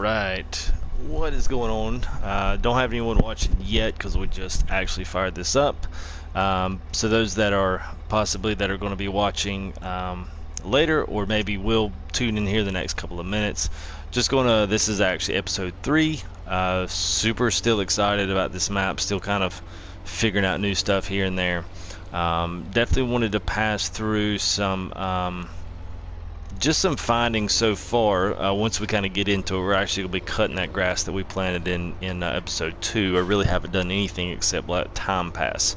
Alright, what is going on? Don't have anyone watching yet because we just actually fired this up. So those that are possibly that are going to be watching later, or maybe will tune in here the next couple of minutes. This is actually episode 3. Super still excited about this map, still kind of figuring out new stuff here and there. Definitely wanted to pass through some just some findings so far. Once we kind of get into it, we're actually going to be cutting that grass that we planted in episode 2. I really haven't done anything except let time pass.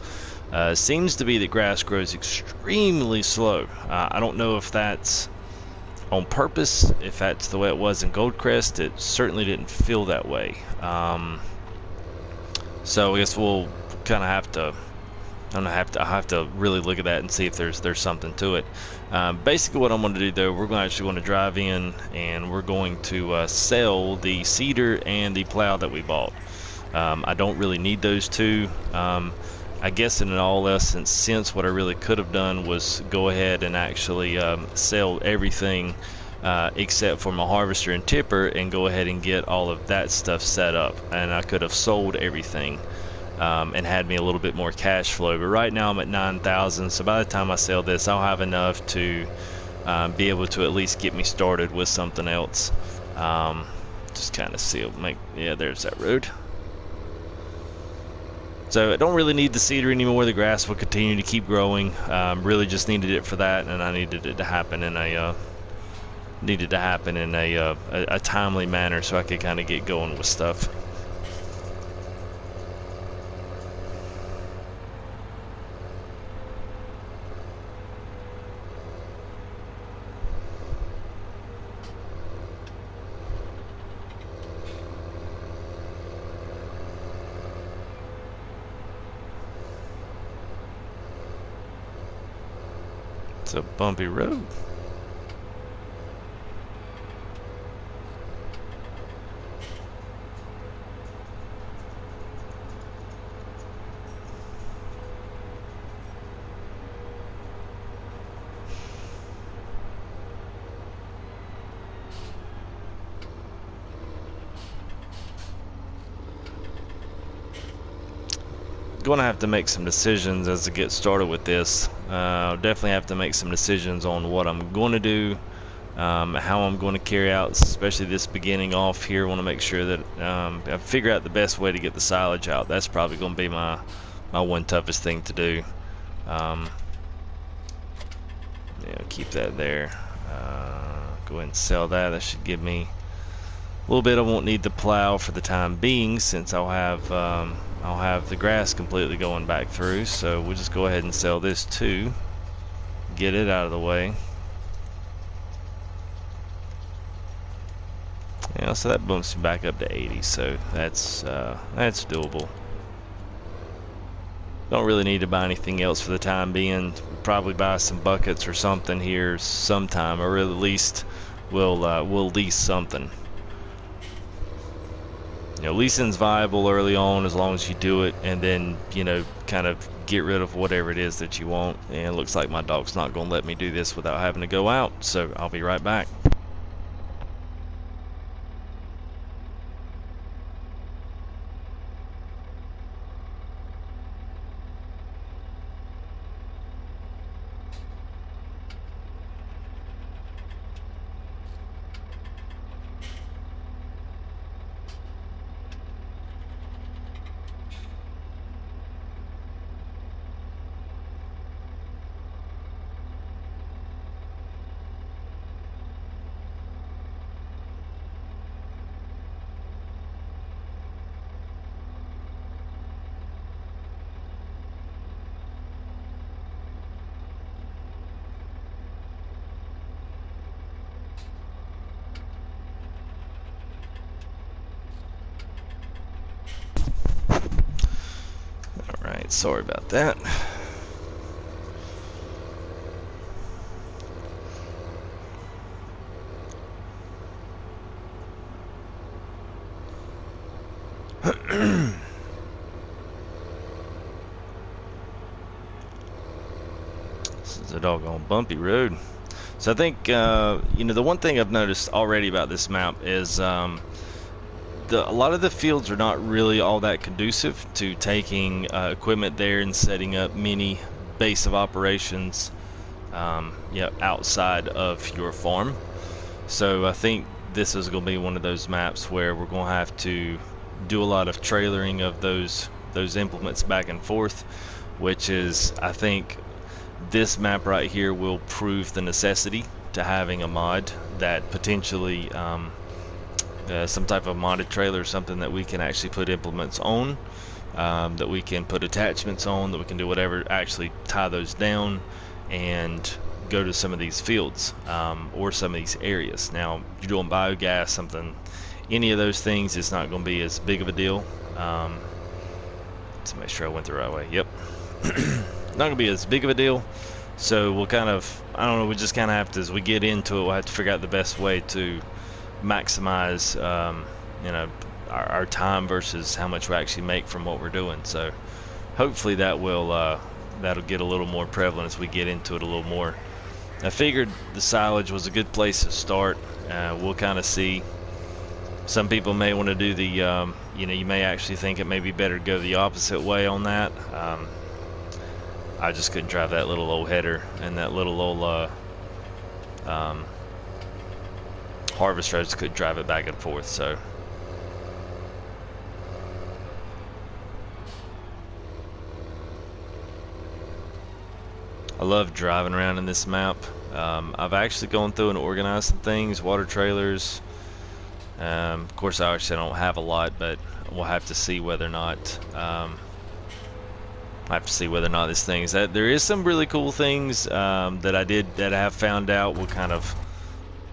Seems to be that grass grows extremely slow. I don't know if that's on purpose, if that's the way it was in Goldcrest. It certainly didn't feel that way. So I guess we'll kind of have to I have to really look at that and see if there's something to it. Basically what I'm going to do though, we're actually going to drive in and we're going to sell the seeder and the plow that we bought. I don't really need those two. I guess in all essence, what I really could have done was go ahead and actually sell everything except for my harvester and tipper, and go ahead and get all of that stuff set up, and I could have sold everything. And had me a little bit more cash flow. But right now I'm at 9,000, so by the time I sell this, I'll have enough to be able to at least get me started with something else. Just kind of see, yeah, there's that road. So I don't really need the seeder anymore. The grass will continue to keep growing. Really just needed it for that, and I needed it to happen in a timely manner so I could kind of get going with stuff. It's a bumpy road. Going to have to make some decisions as I get started with this. I'll definitely have to make some decisions on what I'm going to do, how I'm going to carry out, especially this beginning off here. I want to make sure that I figure out the best way to get the silage out. That's probably going to be my one toughest thing to do. Yeah, keep that there. Go ahead and sell that. That should give me a little bit. I won't need the plow for the time being, since I'll have the grass completely going back through. So we'll just go ahead and sell this too, get it out of the way. Yeah, so that bumps me back up to 80, so that's doable. Don't really need to buy anything else for the time being. Probably buy some buckets or something here sometime, or at least we'll lease something. You know, leasing's viable early on as long as you do it, and then, you know, kind of get rid of whatever it is that you want. And it looks like my dog's not going to let me do this without having to go out, so I'll be right back. Alright, sorry about that. This is a doggone bumpy road. So I think, you know, the one thing I've noticed already about this map is a lot of the fields are not really all that conducive to taking equipment there and setting up mini base of operations, outside of your farm. So I think this is going to be one of those maps where we're going to have to do a lot of trailering of those implements back and forth, which is, I think, this map right here will prove the necessity to having a mod that potentially some type of modded trailer, something that we can actually put implements on, that we can put attachments on, that we can do whatever, actually tie those down and go to some of these fields, or some of these areas. Now, you're doing biogas, something, any of those things, it's not going to be as big of a deal. Let's make sure I went the right way. Yep. Not going to be as big of a deal. So we'll kind of, I don't know, we just kind of have to, as we get into it, we'll have to figure out the best way to maximize, our time versus how much we actually make from what we're doing. So hopefully that will, that'll get a little more prevalent as we get into it a little more. I figured the silage was a good place to start. We'll kind of see. Some people may want to do the, you may actually think it may be better to go the opposite way on that. I just couldn't drive that little old header and that little old harvester. I just couldn't drive it back and forth. So I love driving around in this map. I've actually gone through and organized some things, water trailers. Of course, I actually don't have a lot, but we'll have to see whether or not. I have to see whether or not this thing is that. There is some really cool things that I have found out. We'll kind of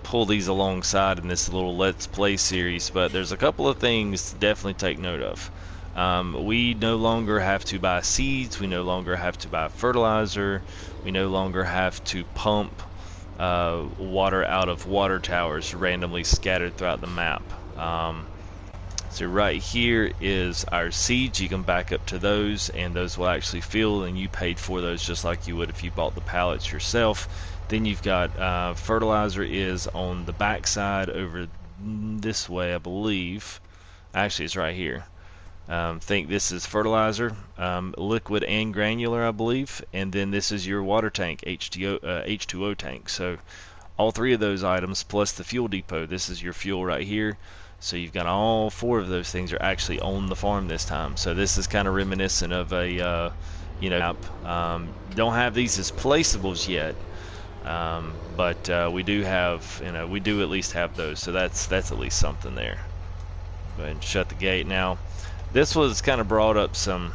pull these alongside in this little Let's Play series, but there's a couple of things to definitely take note of. We no longer have to buy seeds. We no longer have to buy fertilizer. We no longer have to pump water out of water towers randomly scattered throughout the map. So right here is our seeds. You can back up to those, and those will actually fill, and you paid for those just like you would if you bought the pallets yourself. Then you've got fertilizer is on the back side over this way, I believe. Actually, it's right here. Think this is fertilizer, liquid and granular, I believe, and then this is your water tank, H2O tank. So all three of those items plus the fuel depot. This is your fuel right here. So you've got all four of those things are actually on the farm this time. So this is kind of reminiscent of a map. Don't have these as placeables yet, but we do have, we do at least have those. So that's at least something there. Go ahead and shut the gate now. This was kind of brought up some.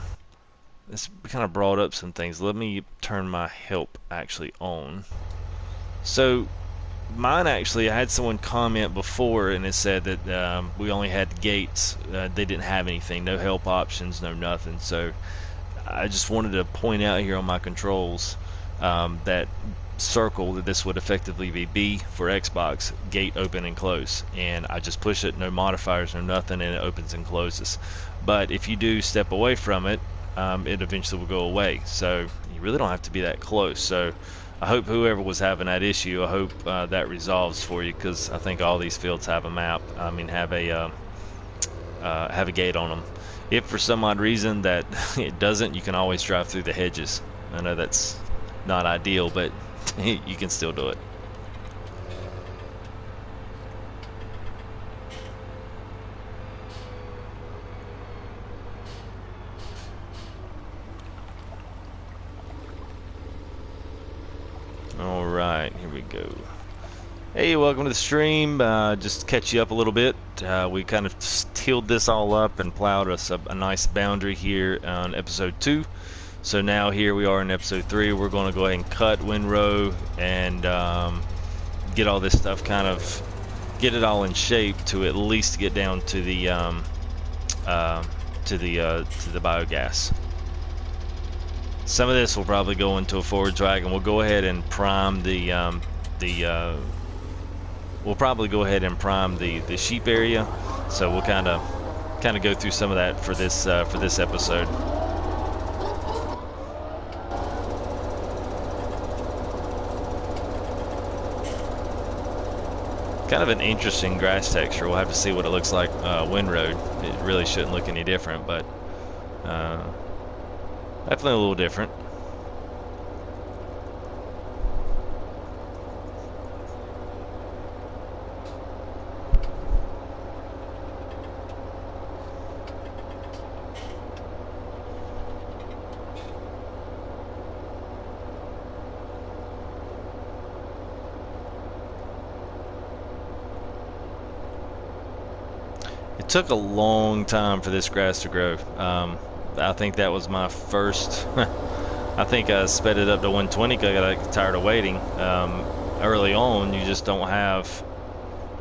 This kind of brought up some things. Let me turn my help actually on. So mine actually, I had someone comment before, and it said that we only had gates. They didn't have anything, no help options, no nothing. So I just wanted to point out here on my controls that circle that this would effectively be B for Xbox, gate open and close, and I just push it, no modifiers, no nothing, and it opens and closes. But if you do step away from it, it eventually will go away. So you really don't have to be that close. So I hope whoever was having that issue, I hope that resolves for you, because I think all these fields have a map. I mean, have a gate on them. If for some odd reason that it doesn't, you can always drive through the hedges. I know that's not ideal, but you can still do it. Alright, here we go. Hey, welcome to the stream. Just to catch you up a little bit. We kind of tilled this all up and plowed us a nice boundary here on episode 2. So now here we are in episode 3. We're going to go ahead and cut windrow and get all this stuff, kind of get it all in shape to at least get down to the biogas. Some of this will probably go into a forage wagon. We'll go ahead and prime we'll probably go ahead and prime the sheep area. So we'll kind of go through some of that for this episode. Kind of an interesting grass texture. We'll have to see what it looks like windrowed. It really shouldn't look any different, but definitely a little different. It took a long time for this grass to grow. I think that was my first. I think I sped it up to 120 because I got tired of waiting. Early on, you just don't have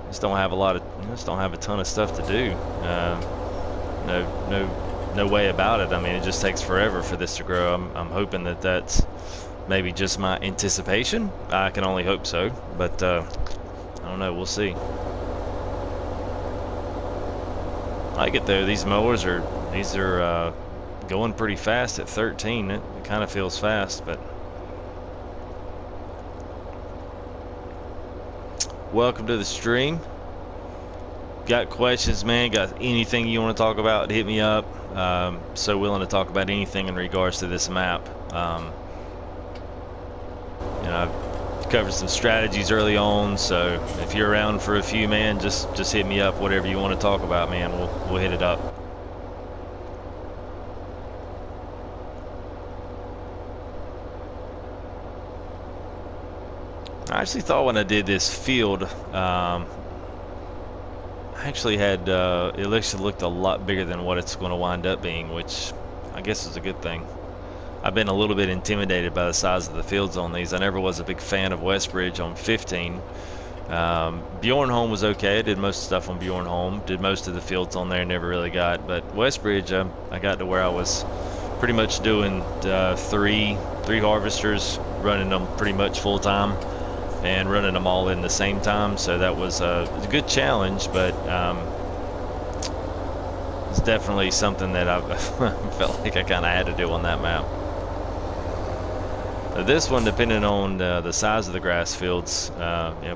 a ton of stuff to do. No way about it. I mean, it just takes forever for this to grow. I'm hoping that that's maybe just my anticipation. I can only hope so, but I don't know. We'll see. I like it though. These mowers are going pretty fast at 13. It kind of feels fast, but welcome to the stream. Got questions, man? Got anything you want to talk about? Hit me up. So willing to talk about anything in regards to this map. I've covered some strategies early on, so if you're around for a few, man, just hit me up. Whatever you want to talk about, man, we'll hit it up. I actually thought when I did this field, I actually had it actually looked a lot bigger than what it's going to wind up being, which I guess is a good thing. I've been a little bit intimidated by the size of the fields on these. I never was a big fan of Westbridge on 15. Bjornholm was okay. I did most stuff on Bjornholm. Did most of the fields on there. Never really got. But Westbridge, I got to where I was pretty much doing three harvesters, running them pretty much full time, and running them all in the same time. So that was a good challenge, but it's definitely something that I felt like I kind of had to do on that map. This one, depending on the size of the grass fields,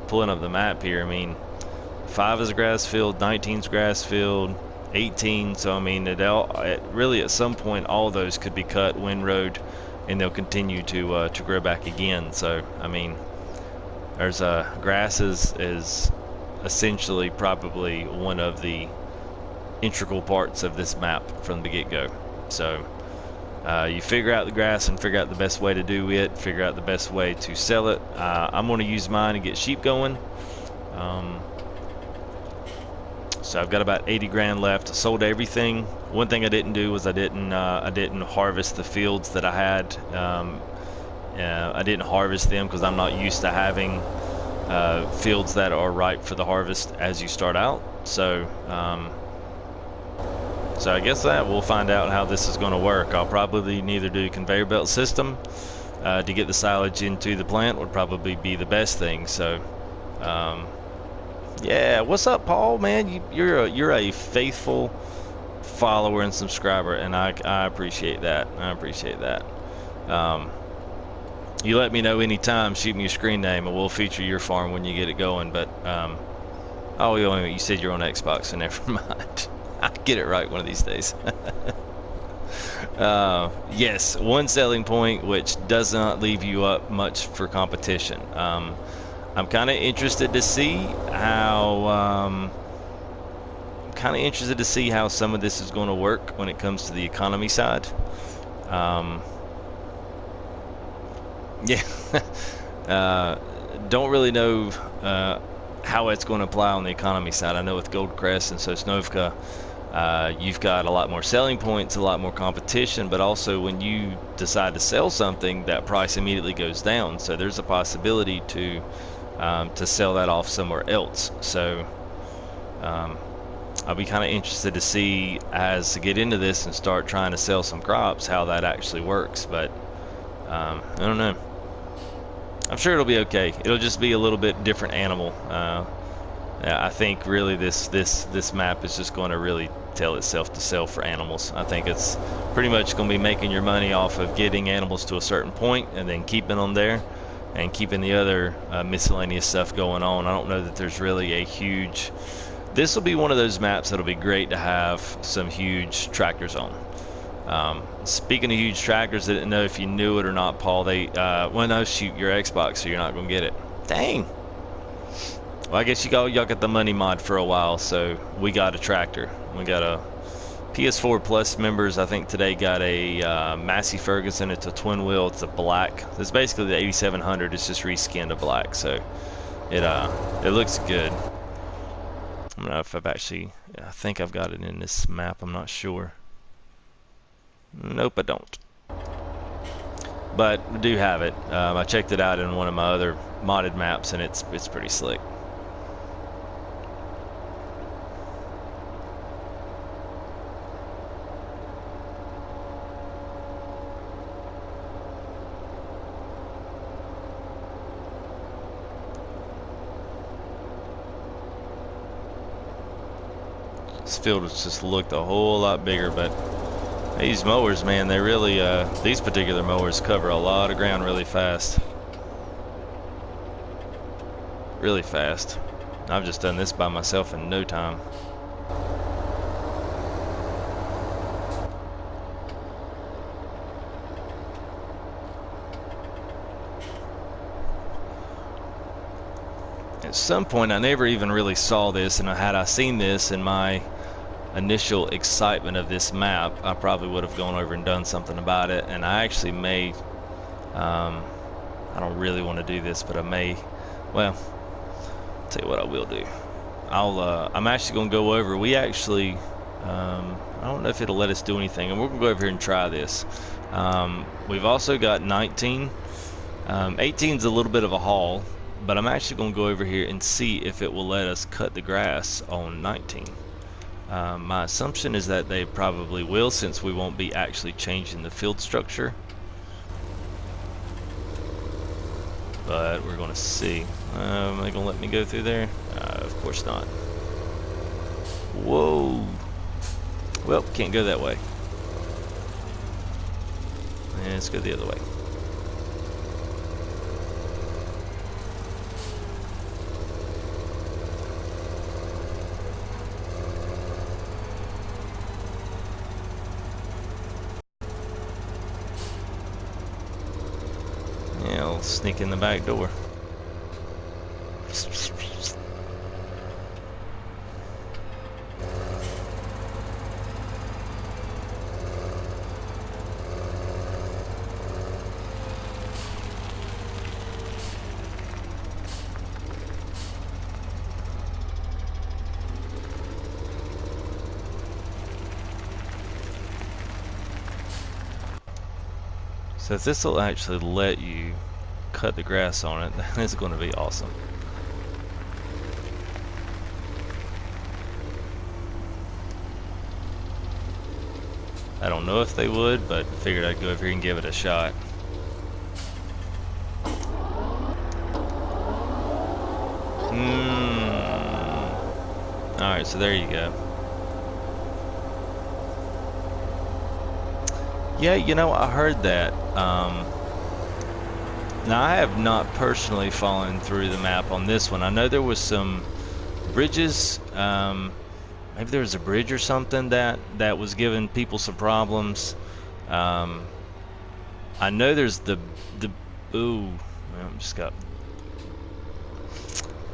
pulling up the map here, I mean, 5 is a grass field, 19 is grass field, 18. So I mean, really at some point, all those could be cut, windrowed, and they'll continue to grow back again. So I mean, there's grass is essentially probably one of the integral parts of this map from the get-go. So you figure out the grass and figure out the best way to do it, figure out the best way to sell it. I'm going to use mine to get sheep going. So I've got about 80 grand left. I sold everything. One thing I didn't do was I didn't harvest the fields that I had. I didn't harvest them because I'm not used to having fields that are ripe for the harvest as you start out. So I guess that we'll find out how this is going to work. I'll probably neither do conveyor belt system to get the silage into the plant would probably be the best thing. So yeah, what's up, Paul? Man, you're a faithful follower and subscriber, and I appreciate that. I appreciate that. You let me know anytime, shoot me your screen name, and we'll feature your farm when you get it going. But oh, you said you're on Xbox, so never mind. I'll get it right one of these days. Yes, one selling point which does not leave you up much for competition. I'm kind of interested to see how some of this is going to work when it comes to the economy side. Yeah, don't really know how it's going to apply on the economy side. I know with Goldcrest and Sosnovka, you've got a lot more selling points, a lot more competition, but also when you decide to sell something, that price immediately goes down. So there's a possibility to sell that off somewhere else. So I'll be kind of interested to see as to get into this and start trying to sell some crops, how that actually works. But I don't know. I'm sure it'll be okay. It'll just be a little bit different animal. I think really this map is just going to really tell itself to sell for animals. I think it's pretty much going to be making your money off of getting animals to a certain point and then keeping them there. and keeping the other miscellaneous stuff going on. I don't know that there's really a huge... This will be one of those maps that'll be great to have some huge tractors on. Speaking of huge tractors, I didn't know if you knew it or not, Paul. They, well, no, shoot, your Xbox, so you're not going to get it. Dang. Well, I guess y'all got the money mod for a while, so we got a tractor. We got a PS4 Plus members, I think today got a Massey Ferguson. It's a twin wheel. It's a black. It's basically the 8700. It's just reskinned to black, so it looks good. I don't know if I've actually... I think I've got it in this map. I'm not sure. Nope, I don't. But I do have it. I checked it out in one of my other modded maps, and it's pretty slick. This field has just looked a whole lot bigger, but these mowers, man, they really, these particular mowers cover a lot of ground really fast. Really fast. I've just done this by myself in no time. At some point, I never even really saw this, and had I seen this in my initial excitement of this map, I probably would have gone over and done something about it. And I actually may, I don't really want to do this, but I may, well, I'll tell you what I will do. I'm actually going to go over, we actually, I don't know if it'll let us do anything, and we're going to go over here and try this. We've also got 19. 18's a little bit of a haul, but I'm actually going to go over here and see if it will let us cut the grass on 19. My assumption is that they probably will, since we won't be actually changing the field structure. But we're going to see. Are they going to let me go through there? Of course not. Whoa. Well, can't go that way. Let's go the other way. Yeah, I'll sneak in the back door. So if this will actually let you cut the grass on it, then it's going to be awesome. I don't know if they would, but figured I'd go over here and give it a shot. Alright, so there you go. Yeah, you know, I heard that. Now, I have not personally fallen through the map on this one. I know there was some bridges. Maybe there was a bridge or something that was giving people some problems. I know there's the ooh, I just got.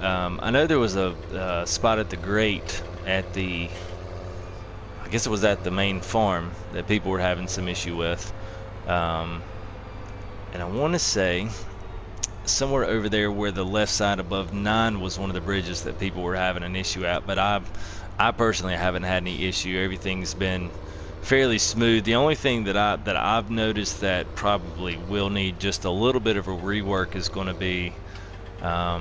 I know there was a spot at the grate at the. I guess it was at the main farm that people were having some issue with. And I want to say somewhere over there where the left side above 9 was one of the bridges that people were having an issue at, but I personally haven't had any issue. Everything's been fairly smooth. The only thing that I've noticed that probably will need just a little bit of a rework is going to be, I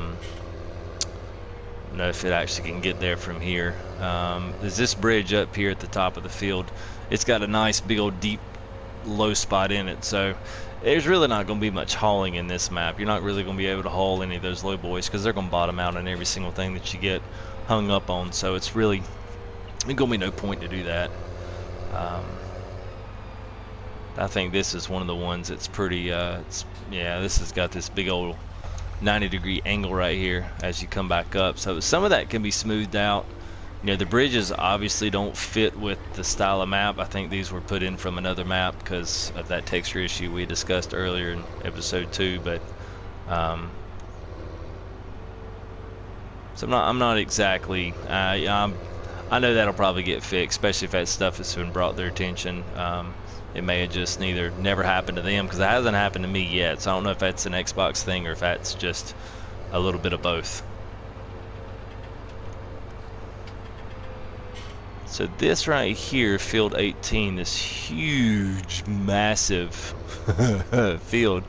don't know if it actually can get there from here. There's this bridge up here at the top of the field. It's got a nice big old deep low spot in it, so there's really not going to be much hauling in this map. You're not really going to be able to haul any of those low boys because they're going to bottom out on every single thing that you get hung up on, so it's really going to be no point to do that. I think this is one of the ones that's pretty yeah, this has got this big old 90-degree angle right here as you come back up. So some of that can be smoothed out. You know, the bridges obviously don't fit with the style of map. I think these were put in from another map because of that texture issue we discussed earlier in episode 2. But so I'm not exactly. I know that'll probably get fixed, especially if that stuff has been brought to their attention. It may have just never happened to them, because it hasn't happened to me yet. So I don't know if that's an Xbox thing or if that's just a little bit of both. So this right here, field 18, this huge, massive field,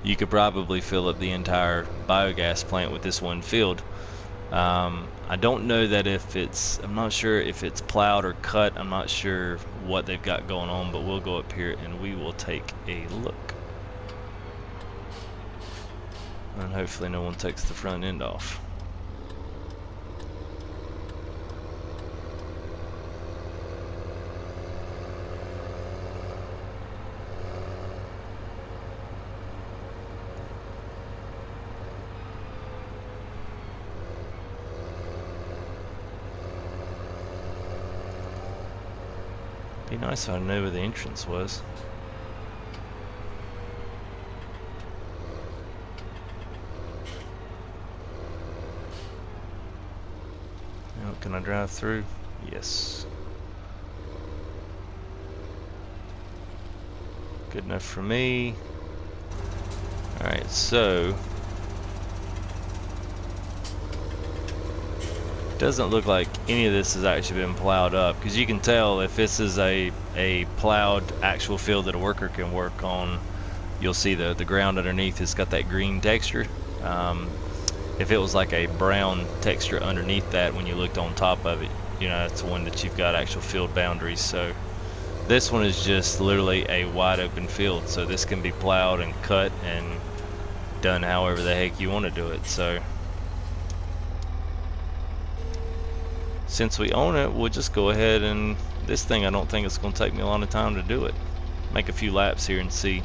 you could probably fill up the entire biogas plant with this one field. I don't know that I'm not sure if it's plowed or cut. I'm not sure what they've got going on, but we'll go up here and we will take a look. And hopefully no one takes the front end off. Be nice if I knew where the entrance was. Now, can I drive through? Yes. Good enough for me. Alright, so doesn't look like any of this has actually been plowed up, because you can tell if this is a plowed actual field that a worker can work on. You'll see the ground underneath has got that green texture. If it was like a brown texture underneath that when you looked on top of it, you know, that's the one that you've got actual field boundaries. So this one is just literally a wide open field, so this can be plowed and cut and done however the heck you want to do it. So since we own it, we'll just go ahead and this thing, I don't think it's going to take me a lot of time to do it. Make a few laps here and see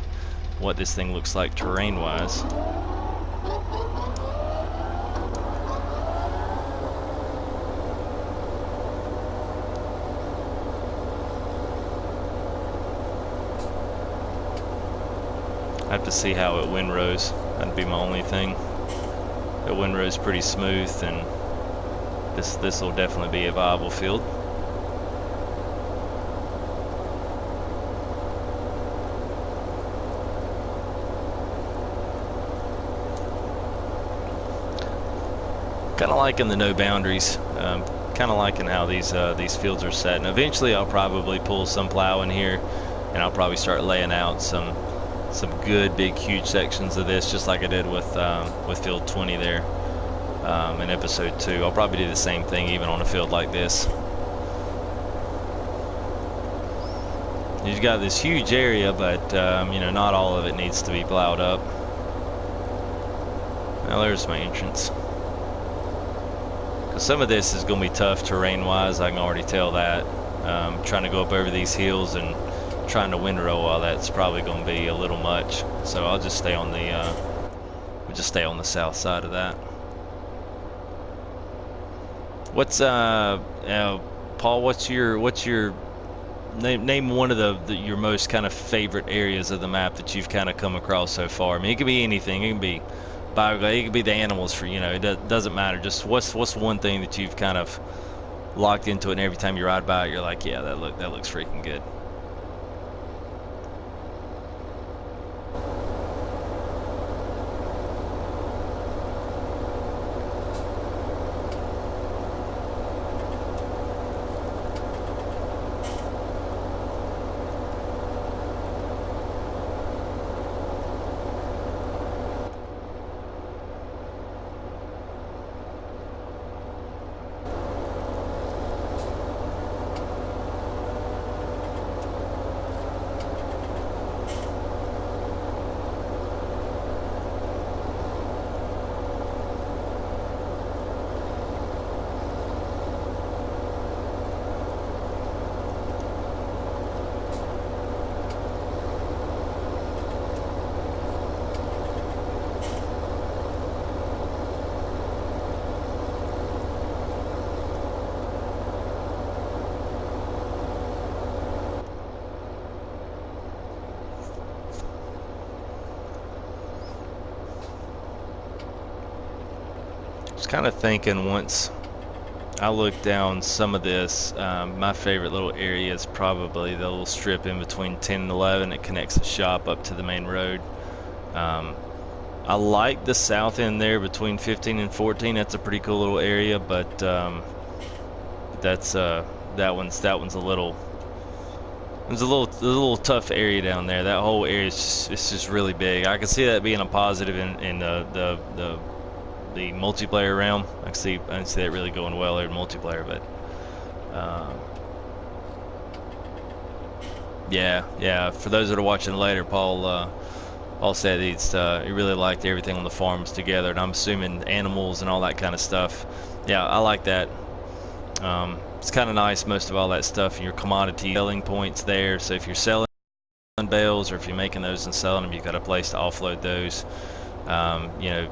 what this thing looks like terrain wise. I have to see how it windrows. That'd be my only thing. The windrow's pretty smooth, and this will definitely be a viable field. Kind of liking the no boundaries. Kind of liking how these fields are set. And eventually, I'll probably pull some plow in here, and I'll probably start laying out some good big huge sections of this, just like I did with field 20 there in episode 2. I'll probably do the same thing even on a field like this. You've got this huge area, but you know, not all of it needs to be plowed up. Now there's my entrance. Because some of this is going to be tough terrain wise, I can already tell that. Trying to go up over these hills and trying to windrow all that's probably going to be a little much. So I'll just stay on the south side of that. What's Paul, what's your name one of your most kind of favorite areas of the map that you've kind of come across so far? I mean, it could be anything. It can be biogas, it could be the animals, for, you know, it doesn't matter. Just what's one thing that you've kind of locked into it, and every time you ride by it, you're like, yeah, that looks freaking good. was kind of thinking once I look down some of this, my favorite little area is probably the little strip in between 10 and 11 that connects the shop up to the main road. I like the south end there between 15 and 14. That's a pretty cool little area, but that's that one's a little. It's a little tough area down there. That whole area is just really big. I can see that being a positive in the multiplayer realm. I can see that really going well there in multiplayer. But yeah. For those that are watching later, Paul said he really liked everything on the farms together, and I'm assuming animals and all that kind of stuff. Yeah, I like that. It's kind of nice, most of all that stuff in your commodity selling points there. So if you're selling bales or if you're making those and selling them, you've got a place to offload those. You know,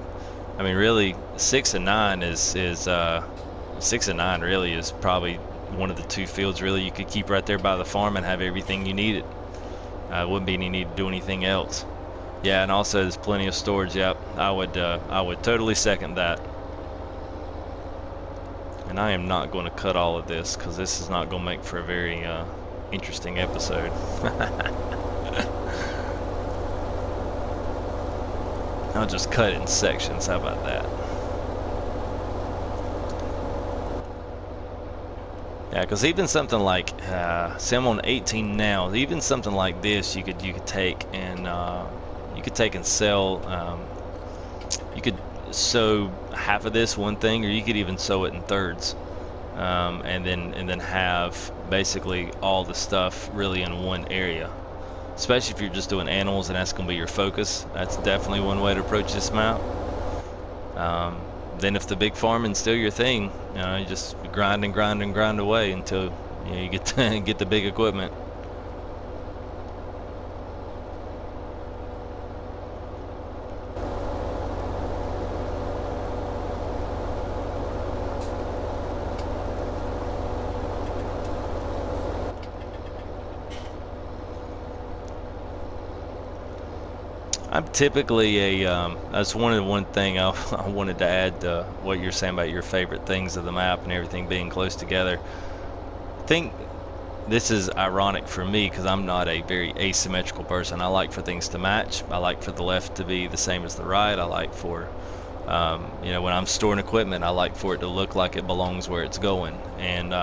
I mean, really, 6 and 9 is 6 and 9 really is probably one of the two fields really you could keep right there by the farm and have everything you needed. Wouldn't be any need to do anything else. Yeah, and also there's plenty of storage. Yep, I would totally second that. And I am not going to cut all of this because this is not going to make for a very interesting episode. I'll just cut it in sections. How about that? Yeah, because even something like, see, I'm on 18 now. Even something like this, you could take and sell. You could sow half of this one thing, or you could even sow it in thirds, and then have basically all the stuff really in one area. Especially if you're just doing animals and that's going to be your focus. That's definitely one way to approach this map. Then if the big farming's still your thing, you just grind away until you get get the big equipment. I'm typically that's one thing I wanted to add to what you're saying about your favorite things of the map and everything being close together. I think this is ironic for me because I'm not a very asymmetrical person. I like for things to match. I like for the left to be the same as the right. I like for when I'm storing equipment, I like for it to look like it belongs where it's going. And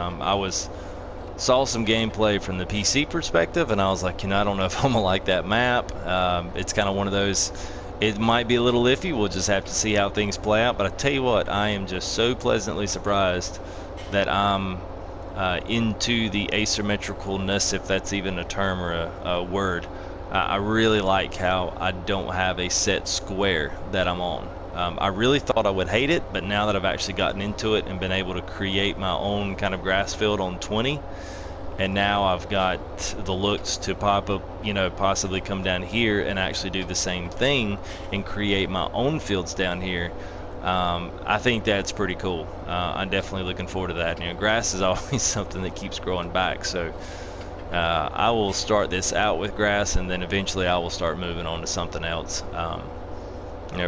saw some gameplay from the PC perspective, and I was like, I don't know if I'm gonna like that map. It's kind of one of those, it might be a little iffy. We'll just have to see how things play out. But I tell you what, I am just so pleasantly surprised that I'm into the asymmetricalness, if that's even a term or a word. I really like how I don't have a set square that I'm on. I really thought I would hate it, but now that I've actually gotten into it and been able to create my own kind of grass field on 20, and now I've got the looks to pop up, possibly come down here and actually do the same thing and create my own fields down here. I think that's pretty cool. I'm definitely looking forward to that. Grass is always something that keeps growing back, so I will start this out with grass, and then eventually I will start moving on to something else.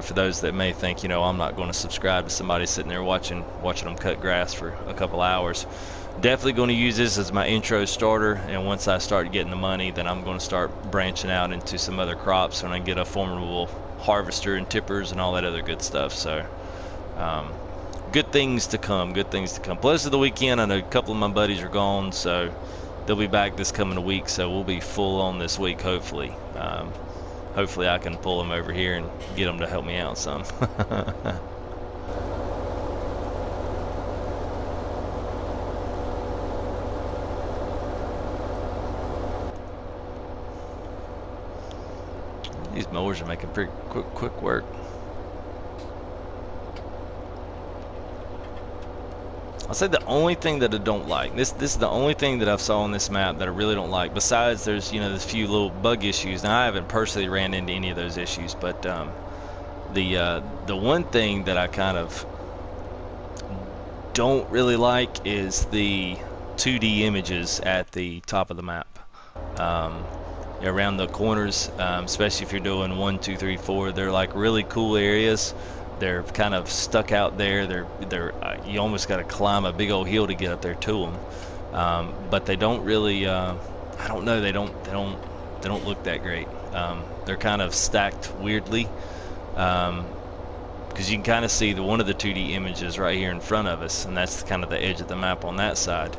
For those that may think, I'm not going to subscribe to somebody sitting there watching them cut grass for a couple hours. Definitely going to use this as my intro starter, and once I start getting the money, then I'm going to start branching out into some other crops when I get a formidable harvester and tippers and all that other good stuff. So good things to come, Plus of the weekend, I know a couple of my buddies are gone, so they'll be back this coming week, so we'll be full on this week, hopefully. Hopefully I can pull them over here and get them to help me out some. These mowers are making pretty quick work. I'll say the only thing that I don't like, this is the only thing that I've saw on this map that I really don't like, besides there's there's a few little bug issues. Now I haven't personally ran into any of those issues, but the one thing that I kind of don't really like is the 2D images at the top of the map. Around the corners, especially if you're doing 1, 2, 3, 4, they're like really cool areas, they're kind of stuck out there. They're you almost got to climb a big old hill to get up there to them. But they don't really. I don't know. They don't look that great. They're kind of stacked weirdly. Because you can kind of see one of the 2D images right here in front of us, and that's kind of the edge of the map on that side.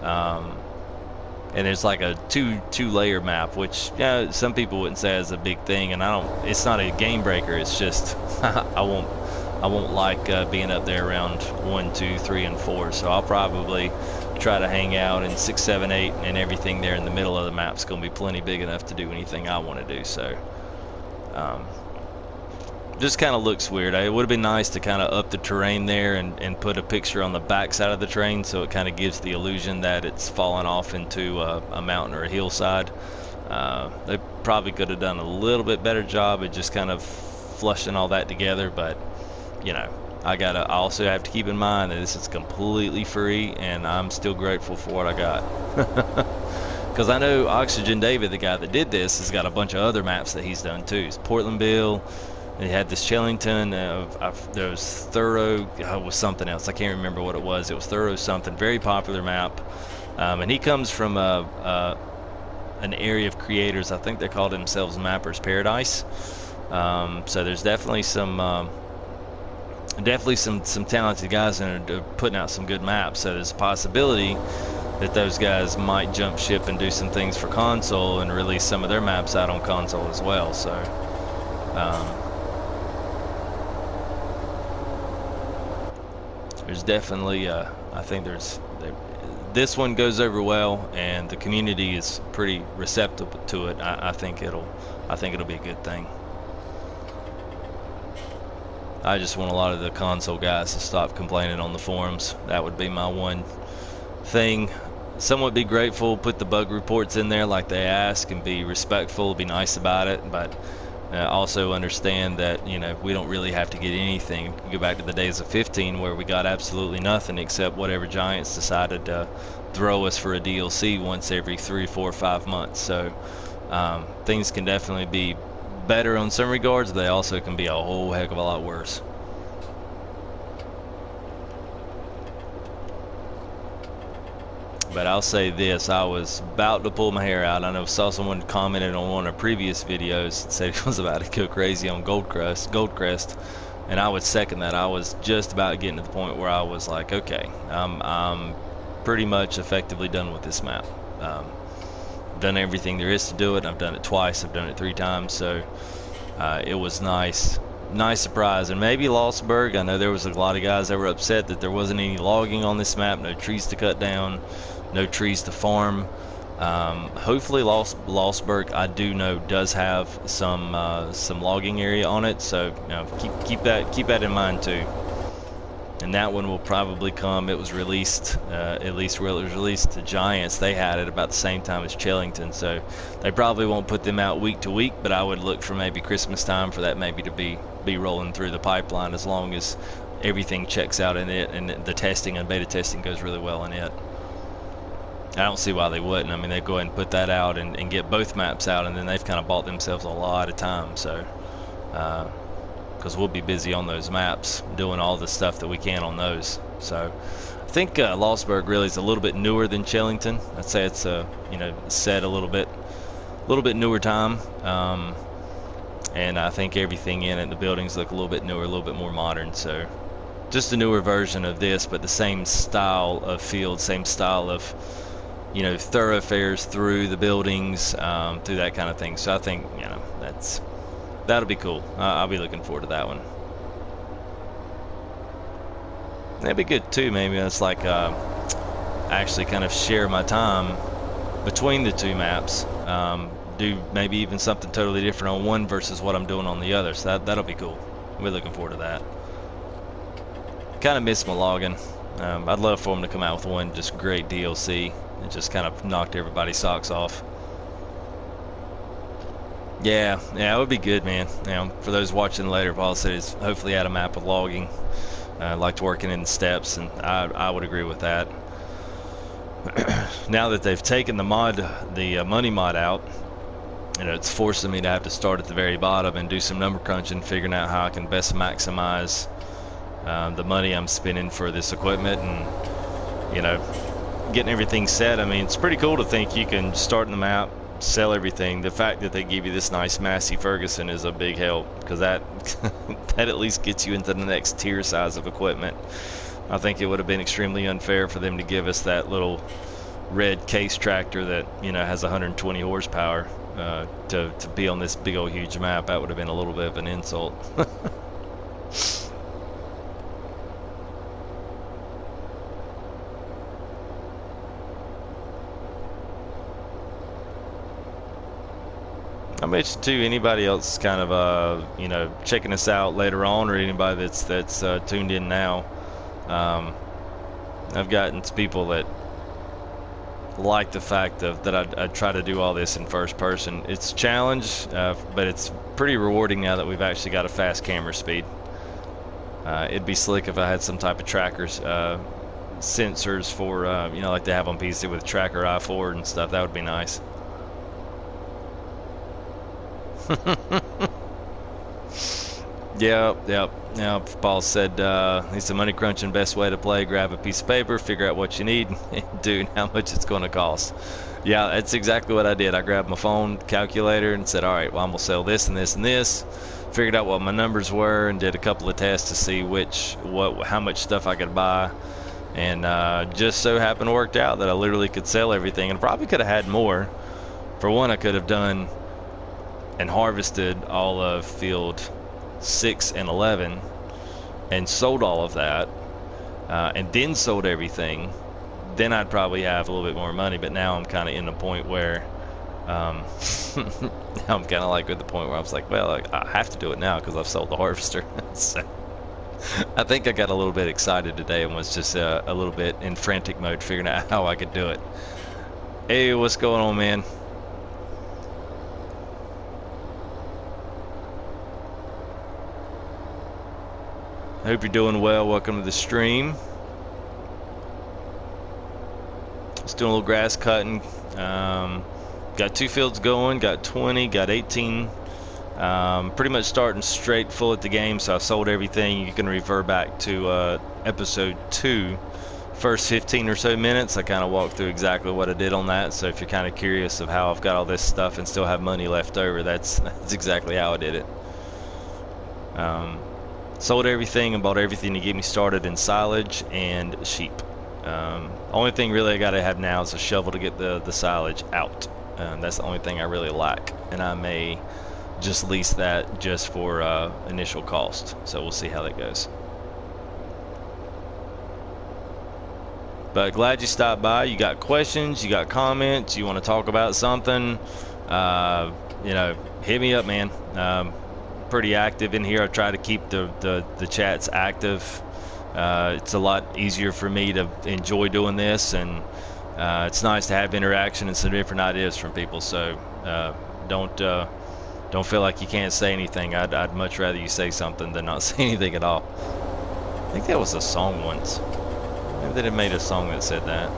And there's like a two layer map, which some people wouldn't say is a big thing, and it's not a game breaker. It's just I won't like being up there around 1, 2, 3, and 4. So I'll probably try to hang out in 6, 7, 8, and everything there in the middle of the map's gonna be plenty big enough to do anything I want to do. So. Just kind of looks weird. It would have been nice to kind of up the terrain there and put a picture on the back side of the train, so it kind of gives the illusion that it's fallen off into a mountain or a hillside. They probably could have done a little bit better job at just kind of flushing all that together, but you know, I also have to keep in mind that this is completely free, and I'm still grateful for what I got. Because I know Oxygen David, the guy that did this, has got a bunch of other maps that he's done too. It's Portlandville. They had this Chellington. There was Thorough. It was something else. I can't remember what it was. It was Thorough something. Very popular map. And he comes from an area of creators. I think they call themselves Mappers Paradise. So there's definitely some talented guys that are putting out some good maps. So there's a possibility that those guys might jump ship and do some things for console and release some of their maps out on console as well. So. There's definitely, I think this one goes over well, and the community is pretty receptive to it. I think it'll be a good thing. I just want a lot of the console guys to stop complaining on the forums. That would be my one thing. Some would be grateful, put the bug reports in there like they ask, and be respectful, be nice about it, but also understand that, you know, we don't really have to get anything. You go back to the days of 15 where we got absolutely nothing except whatever giants decided to throw us for a DLC once every 3, 4, 5 months. So things can definitely be better on some regards. They also can be a whole heck of a lot worse. But I'll say this, I was about to pull my hair out. I saw someone commented on one of the previous videos and said he was about to go crazy on Goldcrest, and I would second that. I was just about getting to the point where I was like, okay, I'm pretty much effectively done with this map. Done everything there is to do it. I've done it twice. I've done it 3 times. So it was nice surprise. And maybe Lostburg, I know there was a lot of guys that were upset that there wasn't any logging on this map, no trees to cut down, no trees to farm. Hopefully Lostburg, I do know, does have some logging area on it, so you know, keep that in mind too. And that one will probably come. It was released, at least where it was released to Giants, they had it about the same time as Chellington, so they probably won't put them out week to week, but I would look for maybe Christmas time for that maybe to be rolling through the pipeline, as long as everything checks out in it and the testing and beta testing goes really well in it. I don't see why they wouldn't. I mean, they'd go ahead and put that out and get both maps out, and then they've kind of bought themselves a lot of time. So, because we'll be busy on those maps doing all the stuff that we can on those. So, I think Lostburg really is a little bit newer than Chellington. I'd say it's set a little bit newer time, and I think everything in it, the buildings look a little bit newer, a little bit more modern. So, just a newer version of this, but the same style of field, same style of thoroughfares through the buildings, through that kind of thing. So I think that'll be cool. I'll be looking forward to that one. That'd be good too. Maybe it's like actually kind of share my time between the 2 maps. Do maybe even something totally different on one versus what I'm doing on the other. So that'll be cool. We're looking forward to that. Kind of miss my logging. I'd love for them to come out with one just great DLC. It just kind of knocked everybody's socks off. Yeah, it would be good, man. For those watching later, Paul said is hopefully add a map with logging. I liked working in steps, and I would agree with that. Now that they've taken the money mod out, you know, it's forcing me to have to start at the very bottom and do some number crunching, figuring out how I can best maximize the money I'm spending for this equipment, and, you know, getting everything set. I mean, it's pretty cool to think you can start in the map, sell everything. The fact that they give you this nice Massey Ferguson is a big help, because that that at least gets you into the next tier size of equipment. I think it would have been extremely unfair for them to give us that little red case tractor that, you know, has 120 horsepower to be on this big old huge map. That would have been a little bit of an insult. I mentioned too, anybody else kind of you know, checking us out later on, or anybody that's tuned in now, I've gotten some people that like the fact that I try to do all this in first person. It's a challenge, but it's pretty rewarding now that we've actually got a fast camera speed. It'd be slick if I had some type of trackers, sensors for, you know, like they have on PC with tracker I4 and stuff. That would be nice. Yep. Paul said he's the money crunching best way to play. Grab a piece of paper, figure out what you need, and do how much it's going to cost. Yeah, that's exactly what I did. I grabbed my phone calculator and said, all right, well, I'm gonna sell this and this and this. Figured out what my numbers were and did a couple of tests to see how much stuff I could buy, and just so happened it worked out that I literally could sell everything, and probably could have had more. For one, I could have done and harvested all of field 6 and 11 and sold all of that, and then sold everything. Then I'd probably have a little bit more money. But now I'm kind of in the point where now I'm kind of like at the point where I was like, well, I have to do it now because I've sold the harvester. So I think I got a little bit excited today and was just a little bit in frantic mode figuring out how I could do it. Hey, what's going on, man? I hope you're doing well. Welcome to the stream. Just doing a little grass cutting. Got 2 fields going, got 20, got 18. Pretty much starting straight full at the game, so I sold everything. You can refer back to episode 2, first 15 or so minutes. I kind of walked through exactly what I did on that. So if you're kind of curious of how I've got all this stuff and still have money left over, that's exactly how I did it. Sold everything and bought everything to get me started in silage and sheep. Only thing really I gotta have now is a shovel to get the silage out. That's the only thing I really lack, and I may just lease that just for initial cost. So we'll see how that goes. But glad you stopped by. You got questions, you got comments, you want to talk about something, you know, hit me up, man. Pretty active in here. I try to keep the chats active. It's a lot easier for me to enjoy doing this, and it's nice to have interaction and some different ideas from people. So don't feel like you can't say anything. I'd much rather you say something than not say anything at all. I think that was a song once. Maybe they made a song that said that.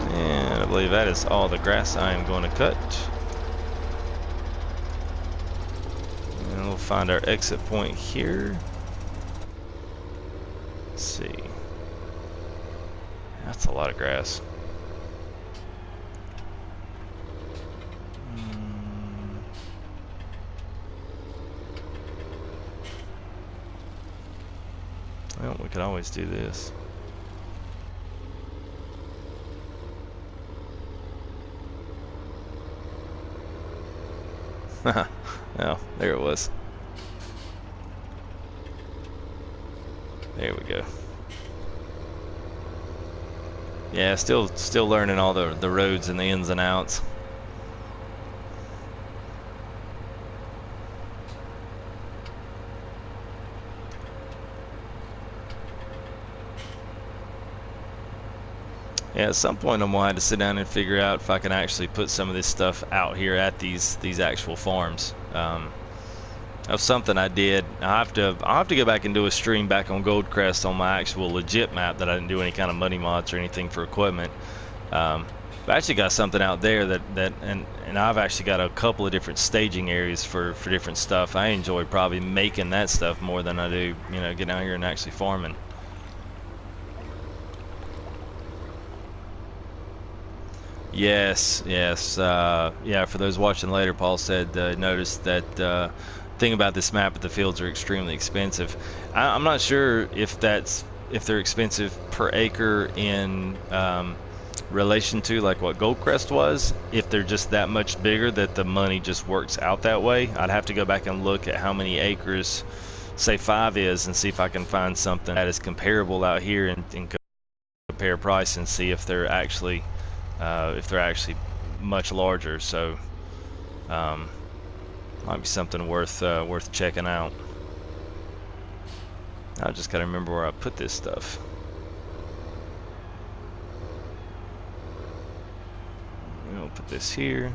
And I believe that is all the grass I am going to cut. And we'll find our exit point here. Let's see. That's a lot of grass. Well, we could always do this. Oh, there it was. There we go. Yeah, still learning all the roads and the ins and outs. Yeah, at some point I'm gonna have to sit down and figure out if I can actually put some of this stuff out here at these actual farms. That was something I did. I'll have to go back and do a stream back on Goldcrest on my actual legit map that I didn't do any kind of money mods or anything for equipment. But I actually got something out there and I've actually got a couple of different staging areas for different stuff. I enjoy probably making that stuff more than I do, you know, getting out here and actually farming. Yes, yes, yeah. For those watching later, Paul said noticed that thing about this map, that the fields are extremely expensive. I'm not sure if they're expensive per acre in relation to like what Goldcrest was. If they're just that much bigger that the money just works out that way, I'd have to go back and look at how many acres, say 5 is, and see if I can find something that is comparable out here and compare price and see if they're actually much larger. So might be something worth checking out. I just gotta remember where I put this stuff. We'll put this here.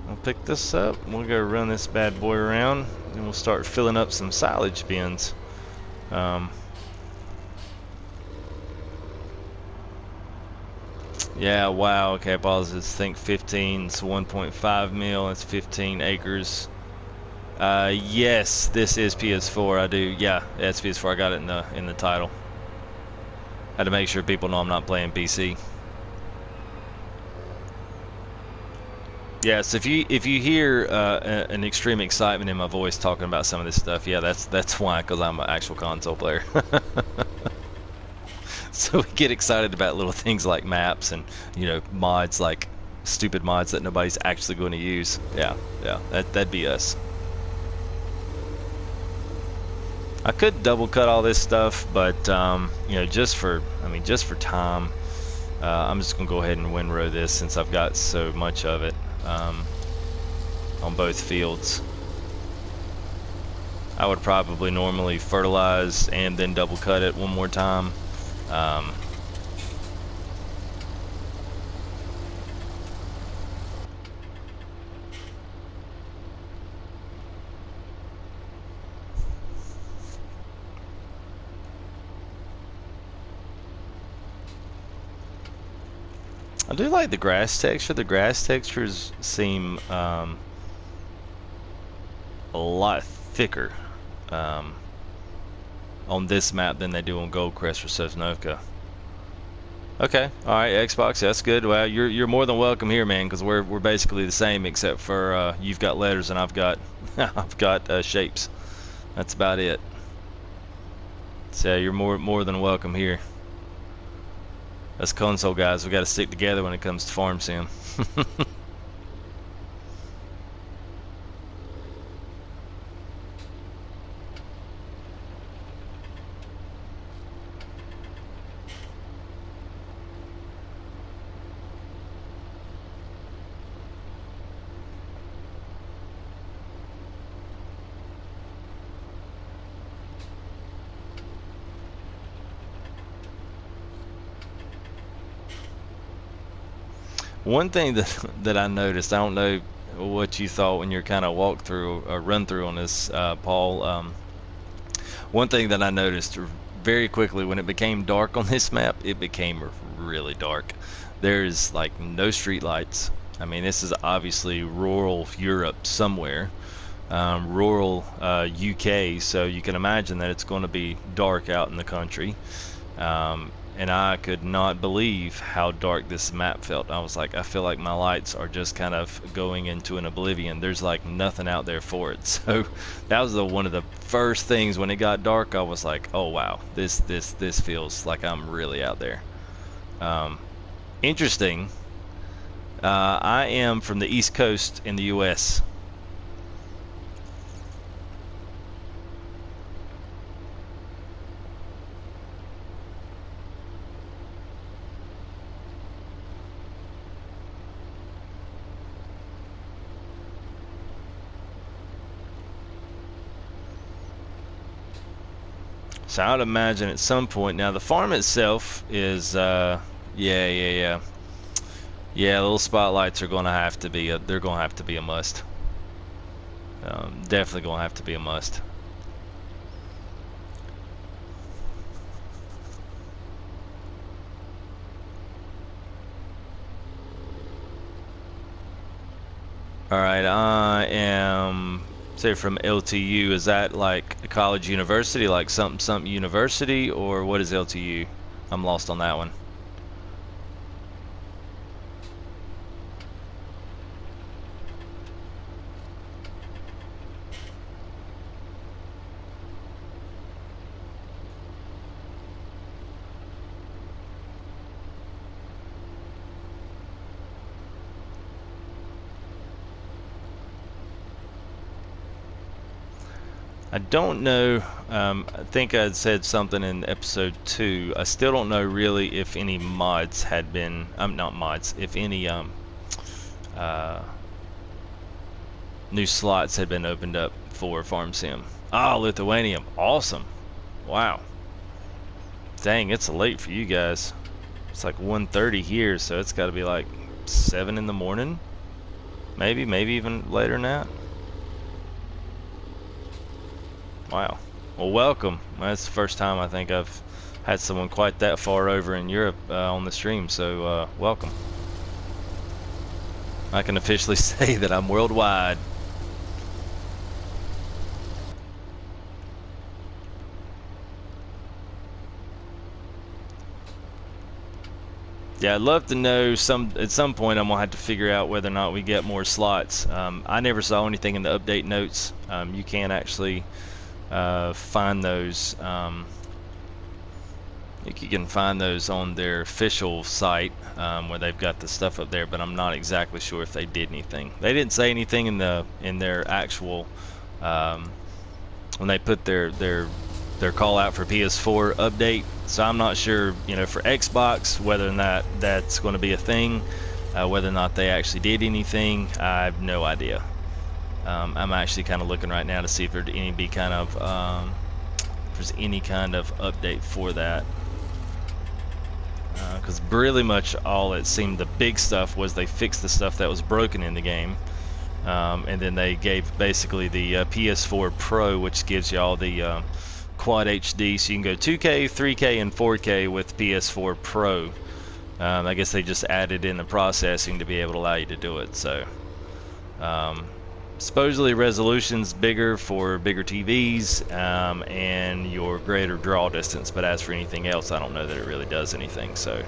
I'll pick this up. We'll go run this bad boy around, and we'll start filling up some silage bins. Yeah, wow, okay, pause. Let's think 15, it's 1.5 mil, that's 15 acres. Yes, this is PS4, I do, yeah, it's PS4, I got it in the title. Had to make sure people know I'm not playing PC. Yes, if you hear an extreme excitement in my voice talking about some of this stuff, yeah, that's why, because I'm an actual console player. So we get excited about little things like maps and, you know, mods, like stupid mods that nobody's actually going to use. Yeah, that'd be us. I could double cut all this stuff, but you know, just for time, I'm just gonna go ahead and windrow this since I've got so much of it on both fields. I would probably normally fertilize and then double cut it one more time. I do like the grass texture. The grass textures seem a lot thicker on this map than they do on Goldcrest or Sosnovka. Okay, all right, Xbox, that's good. Well, you're more than welcome here, man, because we're basically the same, except for you've got letters and I've got I've got shapes. That's about it. So you're more than welcome here. Us console guys, we got to stick together when it comes to farm sim. One thing that I noticed, I don't know what you thought when you're kind of walk through or run through on this, Paul. One thing that I noticed very quickly when it became dark on this map, it became really dark. There's like no street lights. I mean, this is obviously rural Europe somewhere, rural UK, so you can imagine that it's going to be dark out in the country. And I could not believe how dark this map felt. I was like, I feel like my lights are just kind of going into an oblivion. There's like nothing out there for it. So that was one of the first things when it got dark. I was like, oh wow, this feels like I'm really out there. Interesting. I am from the East Coast in the US. So I would imagine at some point. Now the farm itself is, yeah. Little spotlights are going to have to be they're going to have to be a must. Definitely going to have to be a must. All right, I am, say, from LTU. Is that like a college university, like something university, or what is LTU? I'm lost on that one. I don't know. I think I said something in episode 2. I still don't know really if any mods had been. Not mods. If any new slots had been opened up for Farm Sim. Ah, Lithuanium. Awesome. Wow. Dang, it's late for you guys. It's like 1:30 here, so it's got to be like 7 in the morning. Maybe even later than that. Wow. Well, welcome. That's the first time I think I've had someone quite that far over in Europe on the stream, so welcome. I can officially say that I'm worldwide. Yeah, I'd love to know at some point I'm gonna have to figure out whether or not we get more slots. I never saw anything in the update notes. You can actually find those. I think you can find those on their official site where they've got the stuff up there, but I'm not exactly sure if they did anything. They didn't say anything in their actual when they put their call out for PS4 update. So I'm not sure, for Xbox whether or not that's going to be a thing, whether or not they actually did anything. I have no idea. I'm actually kind of looking right now to see if there's any kind of update for that, because really much all it seemed the big stuff was they fixed the stuff that was broken in the game, and then they gave basically the PS4 Pro, which gives you all the quad HD, so you can go 2K, 3K, and 4K with PS4 Pro. I guess they just added in the processing to be able to allow you to do it. So supposedly resolution's bigger for bigger TVs, and your greater draw distance, but as for anything else, I don't know that it really does anything. So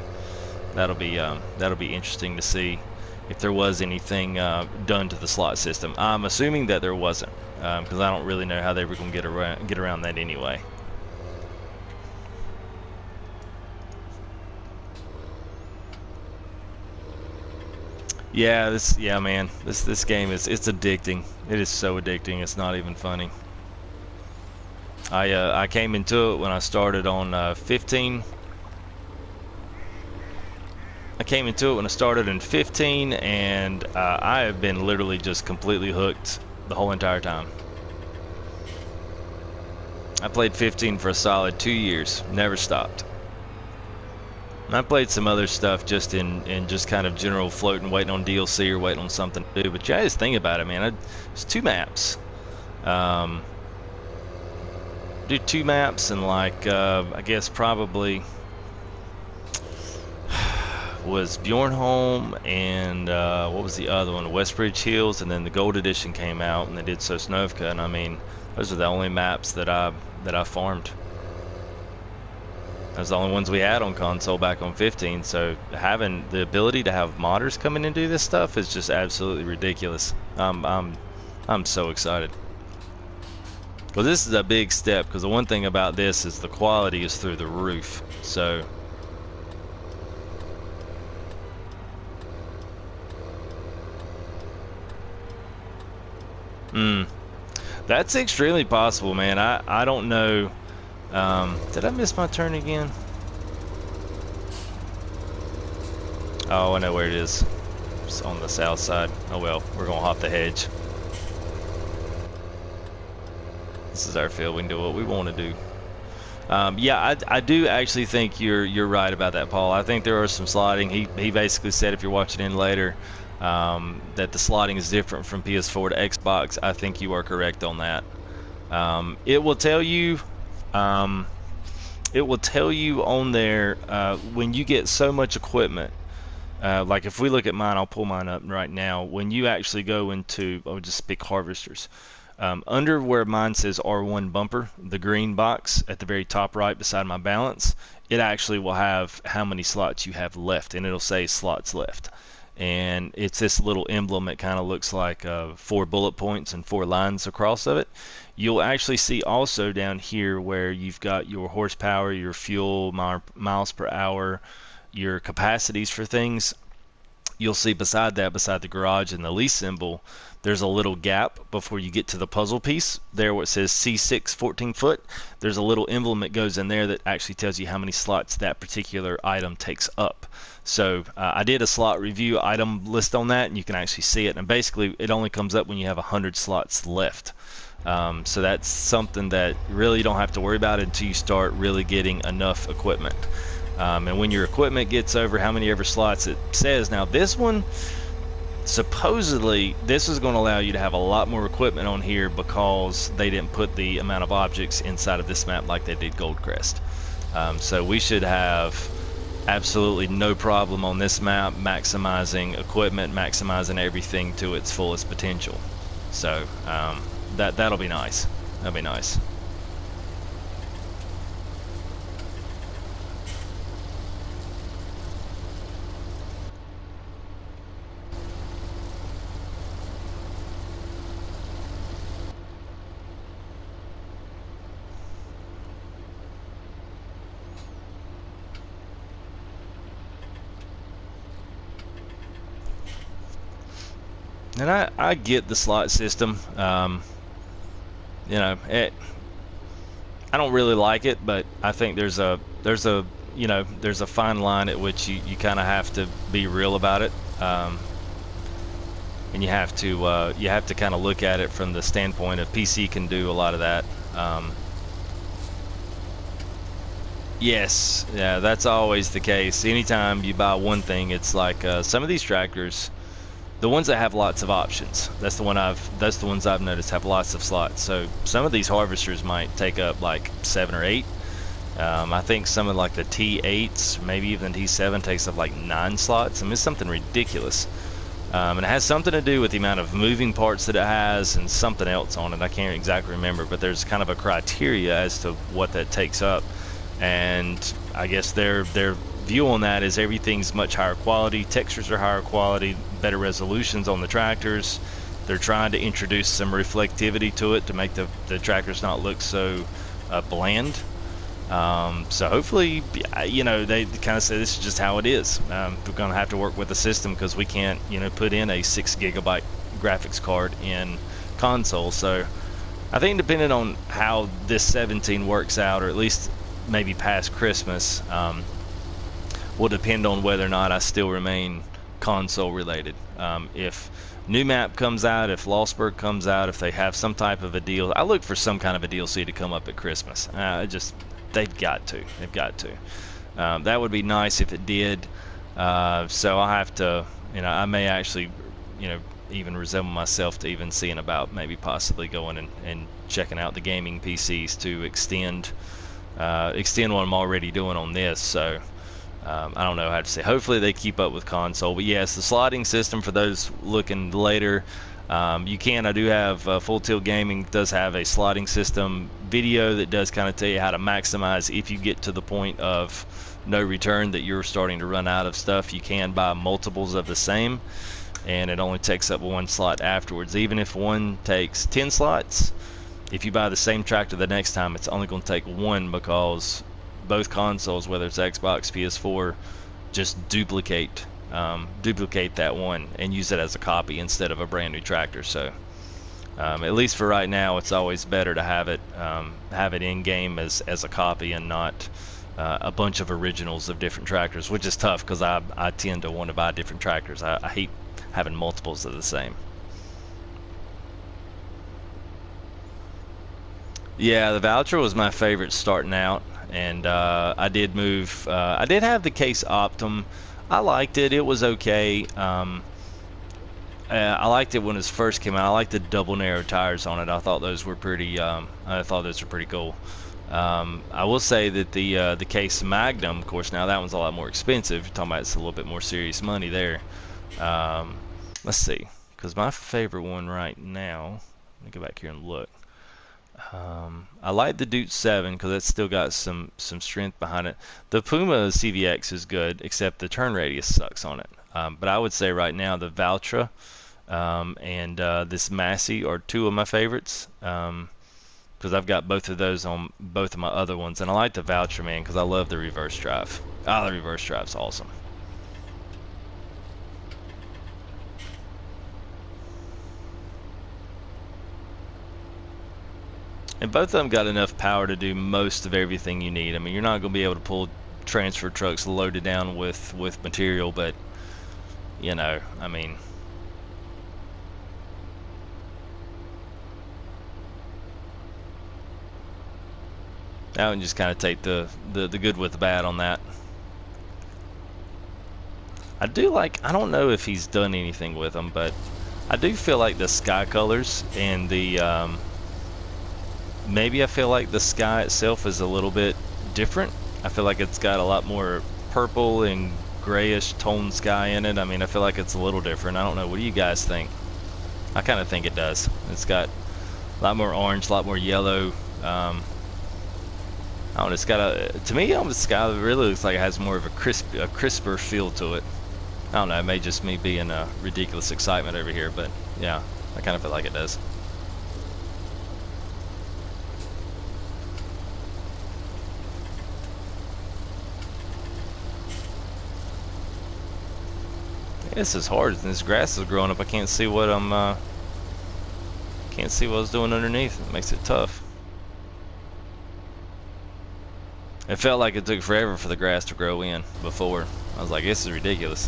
that'll be interesting to see if there was anything done to the slot system. I'm assuming that there wasn't, because I don't really know how they were going to get around that anyway. Yeah, man, this game it's addicting. It is so addicting. It's not even funny. I came into it when I started on 15. I came into it when I started in 15, and I have been literally just completely hooked the whole entire time. I played 15 for a solid 2 years, never stopped. And I played some other stuff just in just kind of general floating, waiting on DLC or waiting on something to do. But yeah, just think about it, man. It's 2 maps. Do 2 maps and like I guess probably was Bjornholm and what was the other one? Westbridge Hills, and then the Gold Edition came out and they did Sosnovka, and I mean those are the only maps that I farmed. Those are the only ones we had on console back on 15, so having the ability to have modders come in and do this stuff is just absolutely ridiculous. I'm so excited. Well, this is a big step, because the one thing about this is the quality is through the roof. So that's extremely possible, man. I don't know. Did I miss my turn again? Oh, I know where it is. It's on the south side. Oh well, we're gonna hop the hedge. This is our field. We can do what we want to do. Yeah, I do actually think you're right about that, Paul. I think there are some slotting. He basically said, if you're watching in later, that the slotting is different from PS4 to Xbox. I think you are correct on that. It will tell you. It will tell you on there when you get so much equipment. Like if we look at mine, I'll pull mine up right now. When you actually go into, I'll just pick harvesters. Under where mine says R1 bumper, the green box at the very top right beside my balance, it actually will have how many slots you have left, and it'll say slots left. And it's this little emblem. It kind of looks like 4 bullet points and 4 lines across of it. You'll actually see also down here where you've got your horsepower, your fuel, miles per hour, your capacities for things. You'll see beside that, beside the garage and the lease symbol, there's a little gap before you get to the puzzle piece. There where it says C6 14 foot, there's a little emblem that goes in there that actually tells you how many slots that particular item takes up. So I did a slot review item list on that, and you can actually see it. And basically, it only comes up when you have 100 slots left. So that's something that really you don't have to worry about until you start really getting enough equipment. And when your equipment gets over how many ever slots it says, now this one, supposedly this is going to allow you to have a lot more equipment on here because they didn't put the amount of objects inside of this map like they did Goldcrest. So we should have absolutely no problem on this map maximizing equipment, maximizing everything to its fullest potential. So that'll be nice. That'll be nice. And I get the slot system. You know, I don't really like it, but I think there's a fine line at which you kind of have to be real about it, and you have to kind of look at it from the standpoint of PC can do a lot of that. Yes, yeah, that's always the case. Anytime you buy one thing, it's like some of these tractors. The ones that have lots of options, that's the ones I've noticed have lots of slots. So some of these harvesters might take up like 7 or 8. I think some of like the T8s, maybe even the T7 takes up like 9 slots. I mean, it's something ridiculous. And it has something to do with the amount of moving parts that it has and something else on it. I can't exactly remember, but there's kind of a criteria as to what that takes up. And I guess their view on that is everything's much higher quality, textures are higher quality, better resolutions on the tractors. They're trying to introduce some reflectivity to it to make the tractors not look so bland. So hopefully, you know, they kind of say this is just how it is. We're going to have to work with the system because we can't, you know, put in a 6 gigabyte graphics card in console. So I think depending on how this 17 works out, or at least maybe past Christmas, will depend on whether or not I still remain console related. If new map comes out, if Lostburg comes out, if they have some type of a deal, I look for some kind of a DLC to come up at Christmas. They've got to. That would be nice if it did. So I'll have to, you know, I may actually, you know, even resemble myself to even seeing about maybe possibly going and checking out the gaming PCs to extend what I'm already doing on this. So I don't know how to say. Hopefully they keep up with console. But yes, the slotting system for those looking later, you can. I do have Full Tilt Gaming does have a slotting system video that does kind of tell you how to maximize if you get to the point of no return that you're starting to run out of stuff. You can buy multiples of the same, and it only takes up 1 slot afterwards. Even if one takes 10 slots, if you buy the same tractor the next time, it's only going to take 1 because both consoles, whether it's Xbox, PS4, just duplicate that one and use it as a copy instead of a brand new tractor. So at least for right now, it's always better to have it in game as a copy and not a bunch of originals of different tractors, which is tough because I tend to want to buy different tractors. I hate having multiples of the same. Yeah, the voucher was my favorite starting out. and I did move. I did have the Case Optum. I liked it. It was okay. I liked it when it first came out. I liked the double narrow tires on it. I thought those were pretty. I thought those were pretty cool. I will say that the Case Magnum, of course, now that one's a lot more expensive. You're talking about it's a little bit more serious money there. Let's see, because my favorite one right now. Let me go back here and look. I like the Duke 7 because it's still got some strength behind it. The Puma CVX is good, except the turn radius sucks on it. But I would say right now the Valtra and this Massey are two of my favorites, because I've got both of those on both of my other ones, and I like the Valtra, man, because I love the reverse drive. The reverse drive's awesome. And both of them got enough power to do most of everything you need. I mean, you're not going to be able to pull transfer trucks loaded down with material, but, you know, I mean, I would just kind of take the good with the bad on that. I do like, I don't know if he's done anything with them, but I do feel like the sky colors and the, maybe I feel like the sky itself is a little bit different. I feel like it's got a lot more purple and grayish tone sky in it. I mean, I feel like it's a little different. I don't know. What do you guys think? I kind of think it does. It's got a lot more orange, a lot more yellow. I don't know. It's got a, to me, the sky really looks like it has more of a crisper feel to it. I don't know. It may just me being a ridiculous excitement over here, but yeah, I kind of feel like it does. This is hard. This grass is growing up. I can't see what I'm. Can't see what I was doing underneath. It makes it tough. It felt like it took forever for the grass to grow in before. I was like, this is ridiculous.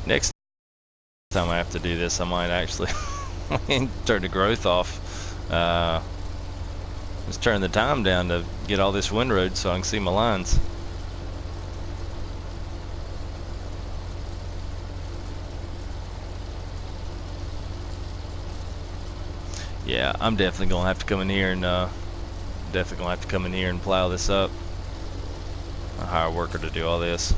Next time I have to do this, I might actually turn the growth off. Just turn the time down to get all this windrow so I can see my lines. Yeah, I'm definitely gonna have to come in here and plow this up. I'll hire a worker to do all this.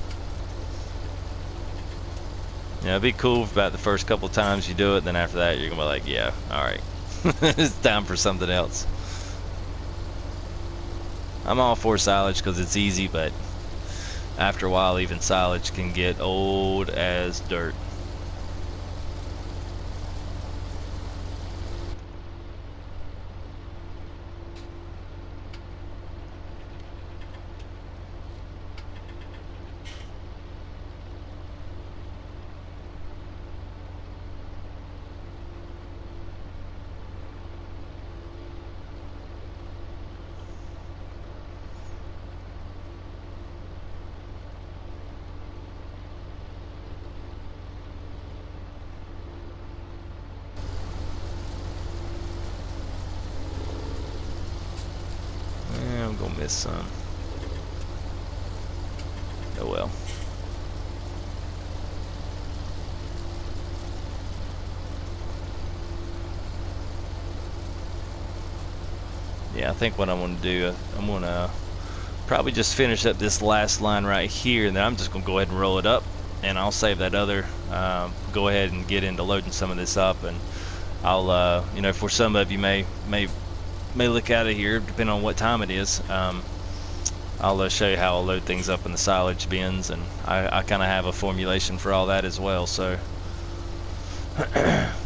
Yeah, it'd be cool if about the first couple times you do it, then after that you're gonna be like, yeah, alright. It's time for something else. I'm all for silage because it's easy, but after a while even silage can get old as dirt. I'm gonna miss some. Oh well. Yeah, I think what I'm gonna do, I'm gonna probably just finish up this last line right here, and then I'm just gonna go ahead and roll it up, and I'll save that other, go ahead and get into loading some of this up, and I'll, you know, for some of you may look out of here depending on what time it is. I'll show you how I'll load things up in the silage bins, and I kind of have a formulation for all that as well, so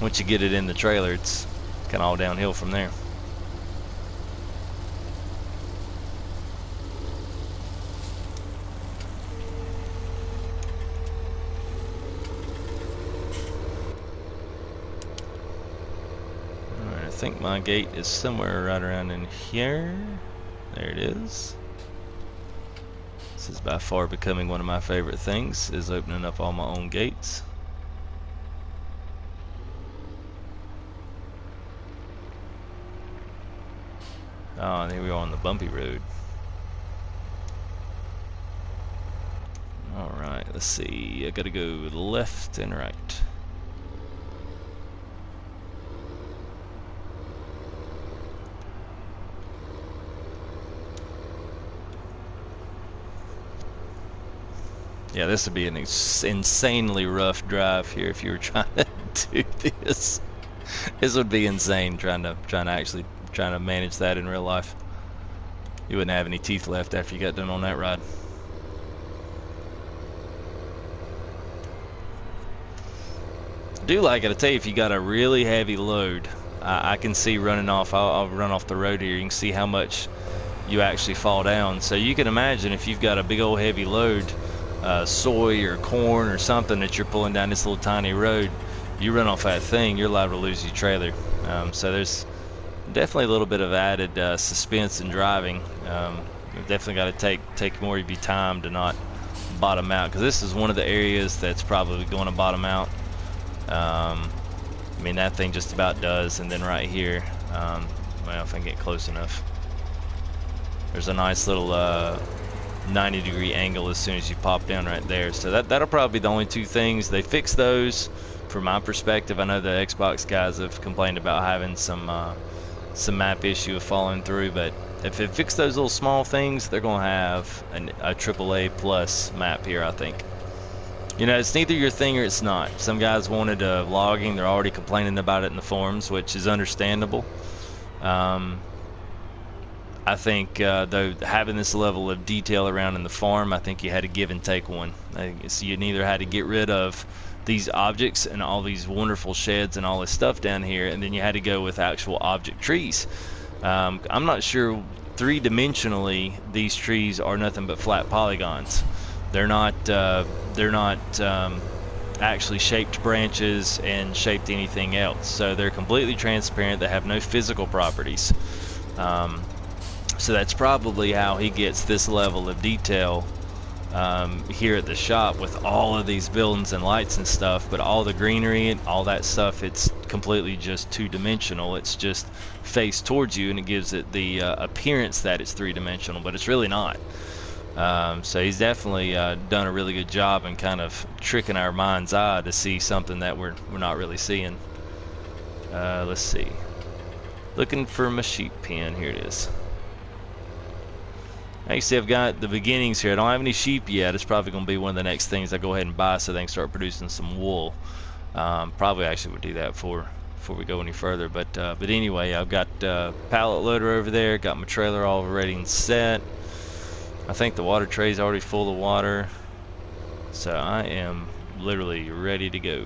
once you get it in the trailer, it's kind of all downhill from there. think my gate is somewhere right around in here. There it is. This is by far becoming one of my favorite things, is opening up all my own gates. Oh, and here we are on the bumpy road. Alright, let's see. I gotta go left and right. Yeah, this would be an insanely rough drive here if you were trying to do this. This would be insane trying to manage that in real life. You wouldn't have any teeth left after you got done on that ride. I do like it. I tell you, if you got a really heavy load, I can see running off. I'll run off the road here. You can see how much you actually fall down. So you can imagine if you've got a big old heavy load, soy or corn or something that you're pulling down this little tiny road, you run off that thing, you're liable to lose your trailer. So there's definitely a little bit of added suspense in driving. You've definitely got to take more of your time to not bottom out, because this is one of the areas that's probably going to bottom out. I mean, that thing just about does. And then right here, well, if I can get close enough, there's a nice little 90-degree angle as soon as you pop down right there. So that'll probably be the only two things. They fix those from my perspective. I know the Xbox guys have complained about having some map issue of falling through, but if it fixes those little small things, they're gonna have a AAA plus map here, I think. You know, it's neither your thing or it's not. Some guys wanted logging. They're already complaining about it in the forums, which is understandable. I think though, having this level of detail around in the farm, I think you had to give and take one. So you either had to get rid of these objects and all these wonderful sheds and all this stuff down here, and then you had to go with actual object trees. I'm not sure three-dimensionally these trees are nothing but flat polygons. They're not actually shaped branches and shaped anything else. So they're completely transparent. They have no physical properties. So that's probably how he gets this level of detail here at the shop with all of these buildings and lights and stuff. But all the greenery and all that stuff, it's completely just two-dimensional. It's just faced towards you, and it gives it the appearance that it's three-dimensional, but it's really not. So he's definitely done a really good job in kind of tricking our mind's eye to see something that we're not really seeing. Let's see. Looking for my sheep pen. Here it is. Actually, I've got the beginnings here. I don't have any sheep yet. It's probably going to be one of the next things I go ahead and buy so they can start producing some wool. Probably actually would do that before we go any further. But anyway, I've got pallet loader over there. Got my trailer all ready and set. I think the water tray's already full of water. So I am literally ready to go.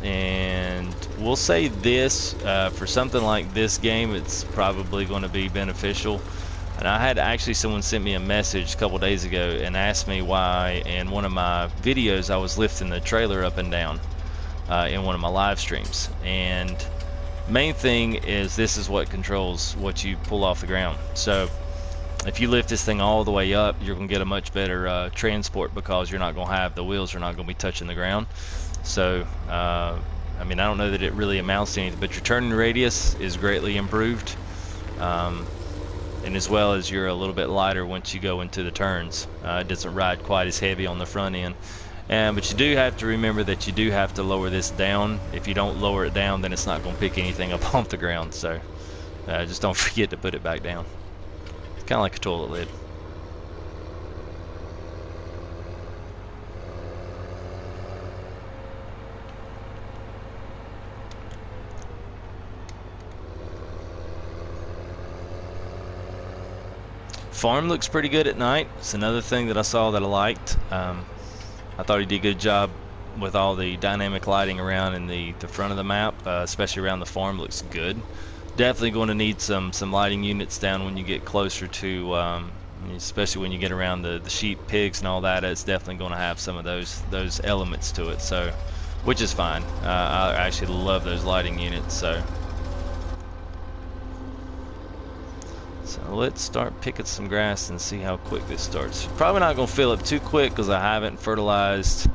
And we'll say this, for something like this game, it's probably going to be beneficial. And I had actually someone sent me a message a couple days ago and asked me why in one of my videos I was lifting the trailer up and down in one of my live streams. And main thing is this is what controls what you pull off the ground. So if you lift this thing all the way up, you're going to get a much better transport, because you're not going to have the wheels are not going to be touching the ground. So I mean, I don't know that it really amounts to anything, but your turning radius is greatly improved, and as well as you're a little bit lighter once you go into the turns. It doesn't ride quite as heavy on the front end, but you do have to remember that you do have to lower this down. If you don't lower it down, then it's not going to pick anything up off the ground. So just don't forget to put it back down. It's kind of like a toilet lid. Farm looks pretty good at night. It's another thing that I saw that I liked. I thought he did a good job with all the dynamic lighting around in the front of the map, especially around the farm. Looks good. Definitely going to need some lighting units down when you get closer to especially when you get around the sheep, pigs, and all that. It's definitely going to have some of those elements to it. So, which is fine. I actually love those lighting units. So let's start picking some grass and see how quick this starts. Probably not going to fill up too quick because I haven't fertilized.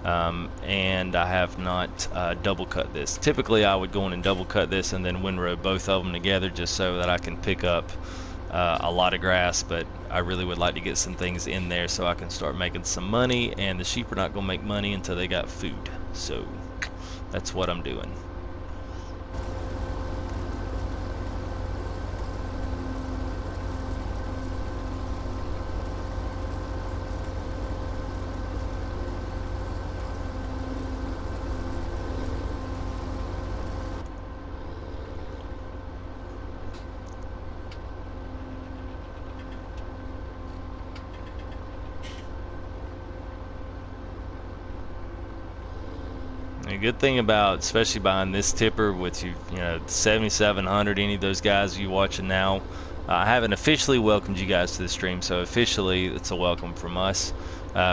And I have not double cut this. Typically I would go in and double cut this and then windrow both of them together just so that I can pick up a lot of grass, but I really would like to get some things in there so I can start making some money, and the sheep are not going to make money until they got food. So that's what I'm doing. A good thing about, especially buying this tipper with you know 7700, any of those guys you watching now, I haven't officially welcomed you guys to the stream, so officially it's a welcome from us,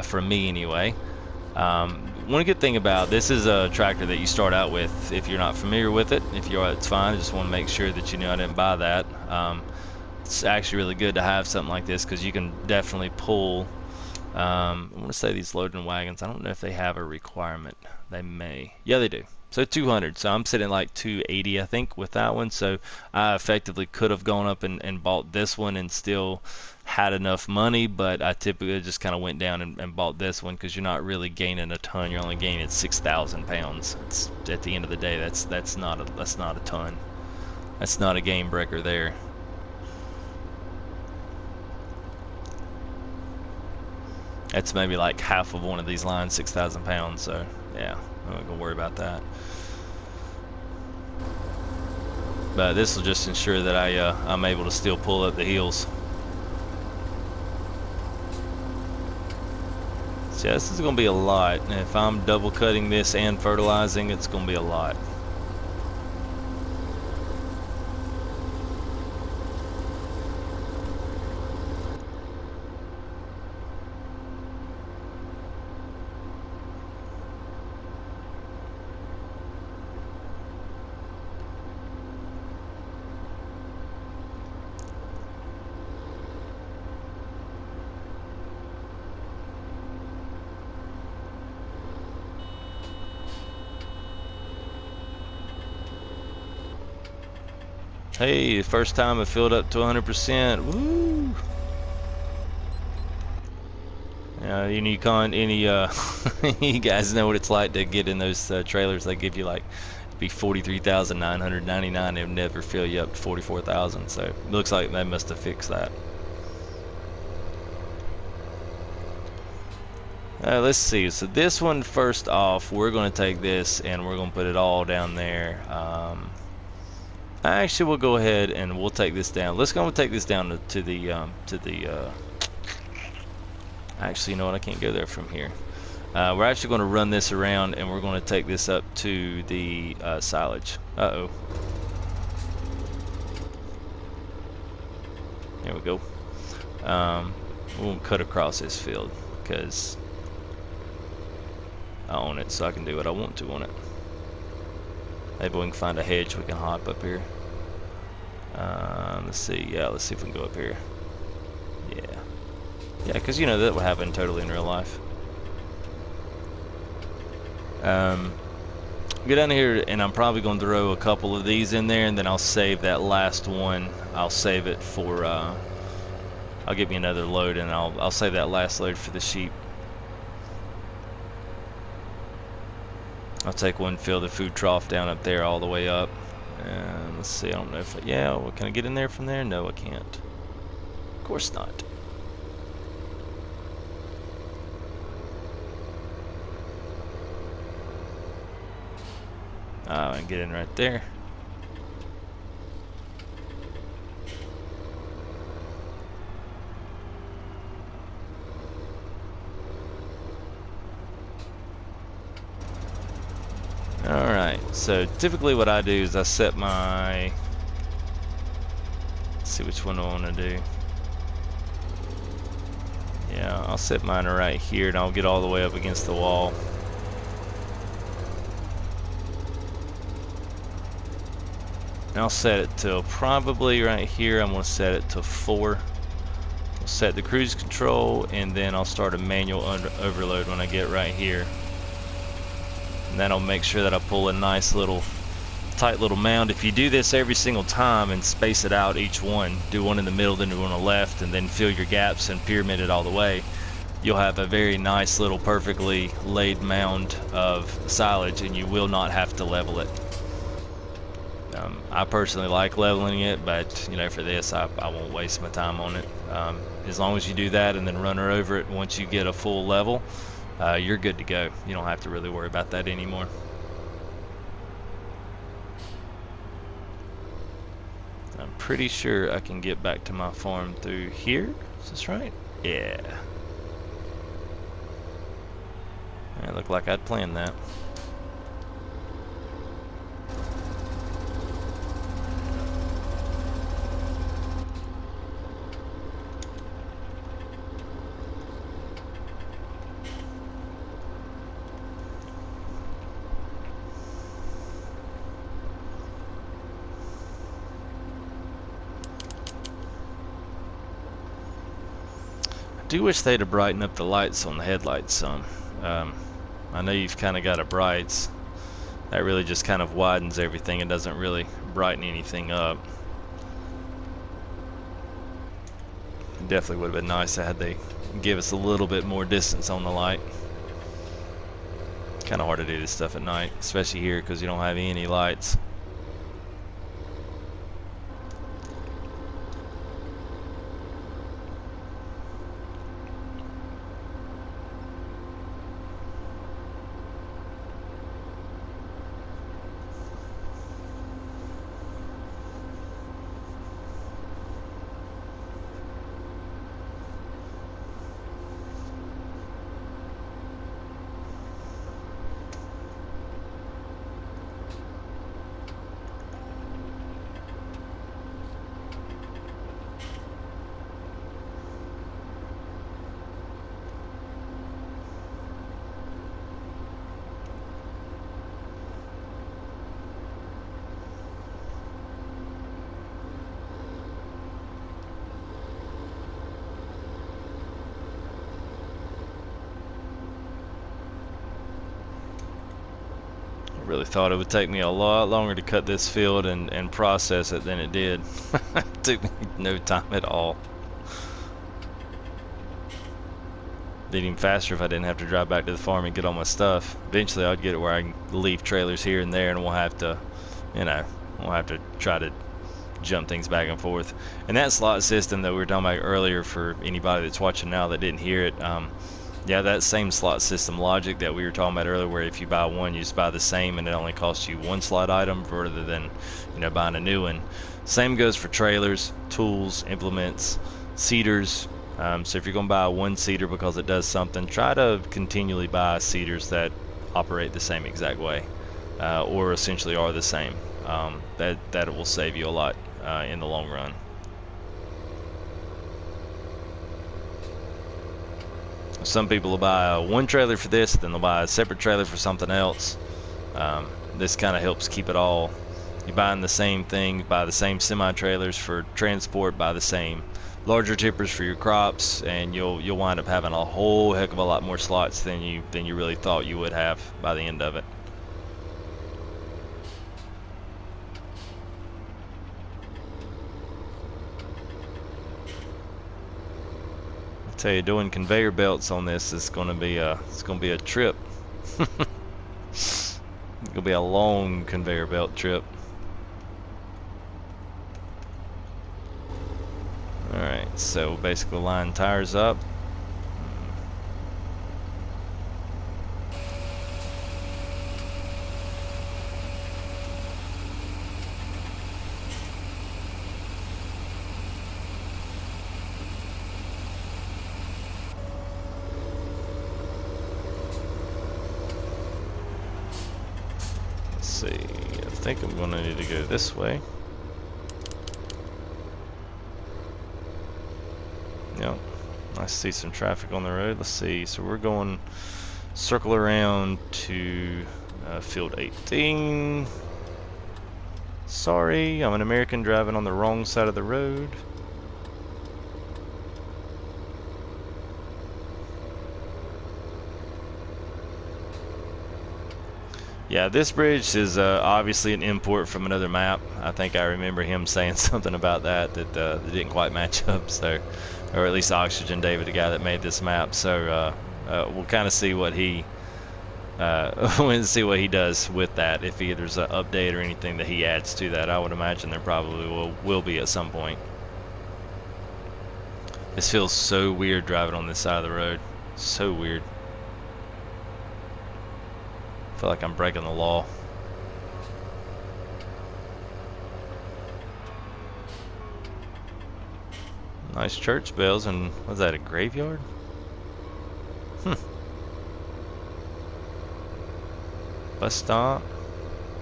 from me anyway. One good thing about this is a tractor that you start out with. If you're not familiar with it, if you are, it's fine. I just want to make sure that you know I didn't buy that. It's actually really good to have something like this because you can definitely pull. I want to say these loading wagons, I don't know if they have a requirement. They may. Yeah, they do. So 200. So I'm sitting like 280, I think, with that one. So I effectively could have gone up and bought this one and still had enough money, but I typically just kind of went down and bought this one because you're not really gaining a ton. You're only gaining 6,000 pounds. It's, at the end of the day, that's not a ton. That's not a game breaker there. That's maybe like half of one of these lines, 6,000 pounds. So yeah, I'm not gonna worry about that. But this will just ensure that I'm able to still pull up the hills. So yeah, this is gonna be a lot. And if I'm double cutting this and fertilizing, it's gonna be a lot. Hey, first time I filled up to 100%. Woo! Any you guys know what it's like to get in those trailers? They give you like be 43,999. They'll never fill you up to 44,000. So it looks like they must have fixed that. Let's see. So this one, first off, we're going to take this and we're going to put it all down there. Actually, we'll go ahead and we'll take this down. Let's go and take this down to the. Actually, you know what? I can't go there from here. We're actually going to run this around and we're going to take this up to the silage. Uh-oh. There we go. We won't cut across this field because I own it, so I can do what I want to on it. Maybe we can find a hedge we can hop up here. Let's see. Yeah, let's see if we can go up here. Yeah. Yeah, because you know that would happen totally in real life. Go down here, and I'm probably going to throw a couple of these in there, and then I'll save that last one. I'll save it for. I'll give you another load, and I'll save that last load for the sheep. I'll take one, fill the food trough down up there all the way up. And let's see, I don't know if, yeah, well, can I get in there from there? No, I can't. Of course not. I can get in right there. Alright, so typically what I do is I set my, let's see which one I want to do. Yeah, I'll set mine right here and I'll get all the way up against the wall. And I'll set it to probably right here. I'm going to set it to 4. I'll set the cruise control and then I'll start a manual overload when I get right here. And then I'll make sure that I pull a nice little tight little mound. If you do this every single time and space it out each one, do one in the middle, then do one on the left, and then fill your gaps and pyramid it all the way, you'll have a very nice little perfectly laid mound of silage and you will not have to level it. I personally like leveling it, but you know, for this I won't waste my time on it. As long as you do that and then run her over it once you get a full level, you're good to go. You don't have to really worry about that anymore. I'm pretty sure I can get back to my farm through here. Is this right? Yeah. It looked like I'd planned that. I do wish they'd have brightened up the lights on the headlights some. I know you've kind of got a brights. That really just kind of widens everything and doesn't really brighten anything up. It definitely would have been nice had they give us a little bit more distance on the light. Kind of hard to do this stuff at night, especially here because you don't have any lights. Really thought it would take me a lot longer to cut this field and process it than it did. It took me no time at all. Did even faster if I didn't have to drive back to the farm and get all my stuff. Eventually I'd get it where I can leave trailers here and there and we'll have to, you know, we'll have to try to jump things back and forth. And that slot system that we were talking about earlier, for anybody that's watching now that didn't hear it, yeah, that same slot system logic that we were talking about earlier, where if you buy one, you just buy the same and it only costs you one slot item rather than, you know, buying a new one. Same goes for trailers, tools, implements, seeders. So if you're going to buy one seeder because it does something, try to continually buy seeders that operate the same exact way, or essentially are the same. That will save you a lot in the long run. Some people will buy one trailer for this, then they'll buy a separate trailer for something else. This kind of helps keep it all. You're buying the same thing, buy the same semi-trailers for transport, buy the same larger tippers for your crops, and you'll wind up having a whole heck of a lot more slots than you really thought you would have by the end of it. Tell you, doing conveyor belts on this is going to be a trip. It's going to be a long conveyor belt trip. All right, so basically line tires up. See, I think I'm going to need to go this way. Yep, I see some traffic on the road. Let's see. So we're going circle around to field 18. Sorry, I'm an American driving on the wrong side of the road. Yeah, this bridge is obviously an import from another map. I think I remember him saying something about that didn't quite match up. So, or at least Oxygen David, the guy that made this map. So we'll kind of see what he we'll see what he does with that. If there's an update or anything that he adds to that, I would imagine there probably will be at some point. This feels so weird driving on this side of the road. So weird. I feel like I'm breaking the law. Nice church bells, and was that a graveyard? Bus stop.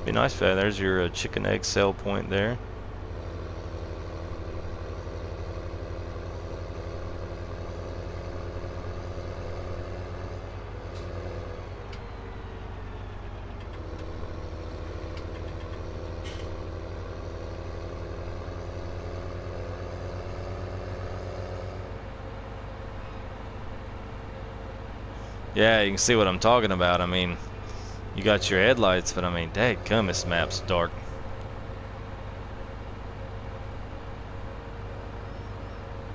Be nice, fella. There's your chicken egg sell point there. Yeah, you can see what I'm talking about. I mean, you got your headlights, but I mean, dadgum, this map's dark.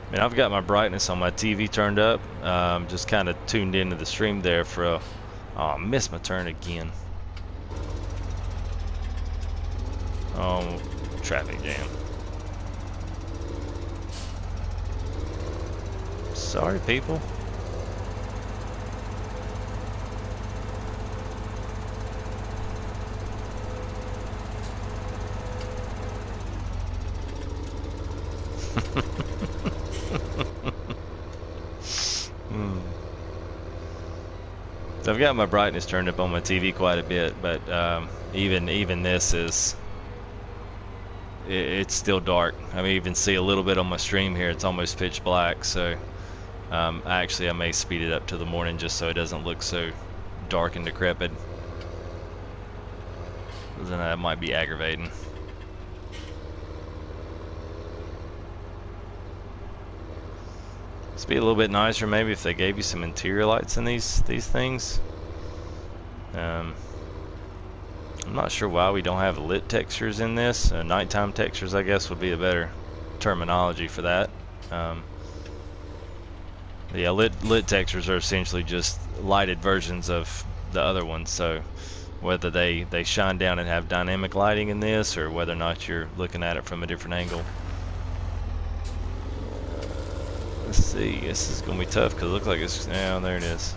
I mean, I've got my brightness on my TV turned up. Just kind of tuned into the stream there for a... Oh, I missed my turn again. Oh, traffic jam. Sorry, people. So I've got my brightness turned up on my TV quite a bit, but even this is it's still dark. I mean, you can see a little bit on my stream here. It's almost pitch black. So actually, I may speed it up to the morning just so it doesn't look so dark and decrepit. Then that might be aggravating. It'd be a little bit nicer maybe if they gave you some interior lights in these things. I'm not sure why we don't have lit textures in this. Nighttime textures, I guess, would be a better terminology for that. Yeah, lit textures are essentially just lighted versions of the other ones. So whether they shine down and have dynamic lighting in this, or whether or not you're looking at it from a different angle. Let's see, this is going to be tough because it looks like it's... Oh, there it is.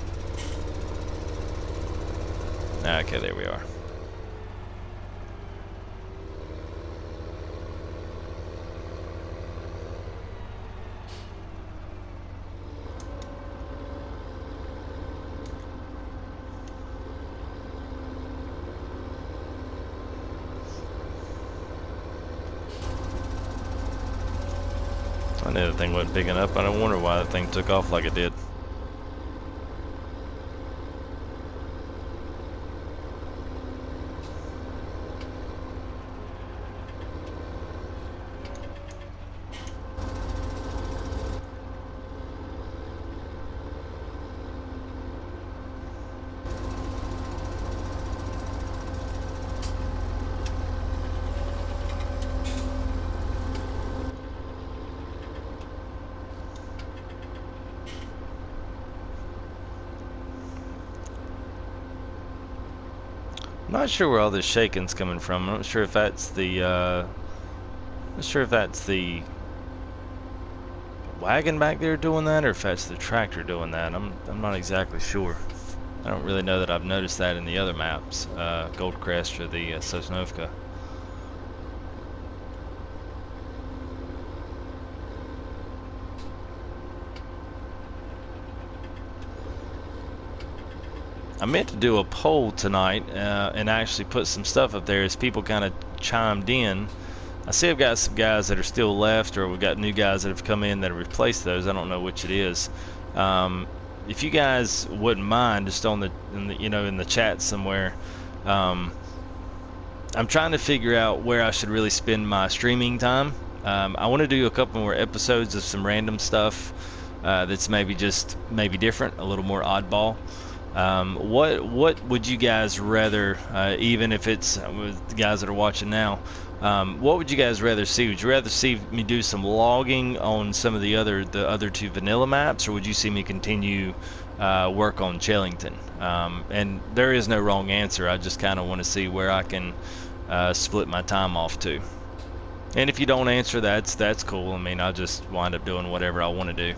Okay, there we are. I knew the thing wasn't picking up. I don't wonder why that thing took off like it did. I'm not sure where all this shaking's coming from. I'm not sure if that's the wagon back there doing that, or if that's the tractor doing that. I'm not exactly sure. I don't really know that I've noticed that in the other maps, Goldcrest or the Sosnovka. I meant to do a poll tonight and actually put some stuff up there as people kind of chimed in. I see I've got some guys that are still left, or we've got new guys that have come in that have replaced those. I don't know which it is. If you guys wouldn't mind, just on in the chat somewhere, I'm trying to figure out where I should really spend my streaming time. I want to do a couple more episodes of some random stuff that's maybe different, a little more oddball. What would you guys rather, even if it's with the guys that are watching now, what would you guys rather see? Would you rather see me do some logging on some of the other two vanilla maps, or would you see me continue work on Chellington? And there is no wrong answer. I just kind of want to see where I can split my time off to. And if you don't answer, that's cool. I mean, I'll just wind up doing whatever I want to do.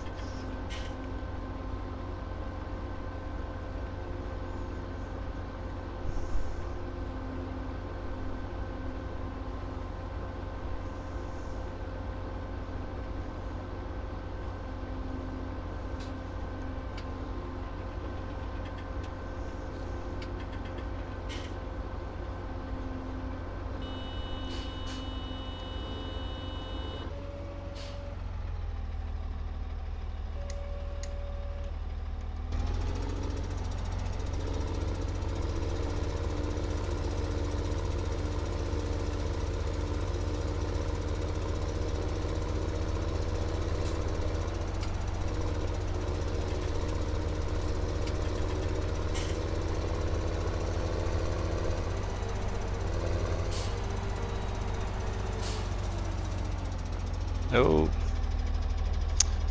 Oh,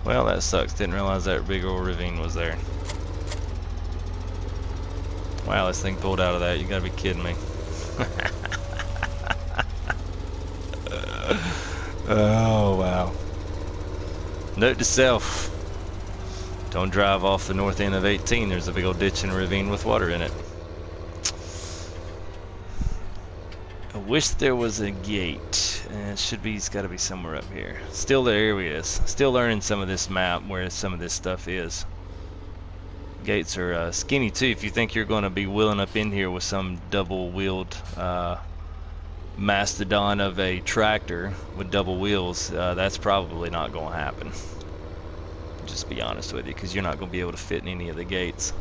well, that sucks. Didn't realize that big old ravine was there. Wow, this thing pulled out of that. You gotta be kidding me. Oh, wow. Note to self: don't drive off the north end of 18. There's a big old ditch and a ravine with water in it. I wish there was a gate. It's got to be somewhere up here. Still, there he is. Still learning some of this map, where some of this stuff is. Gates are skinny too. If you think you're going to be wheeling up in here with some double-wheeled mastodon of a tractor with double wheels, that's probably not going to happen. Just be honest with you, because you're not going to be able to fit in any of the gates.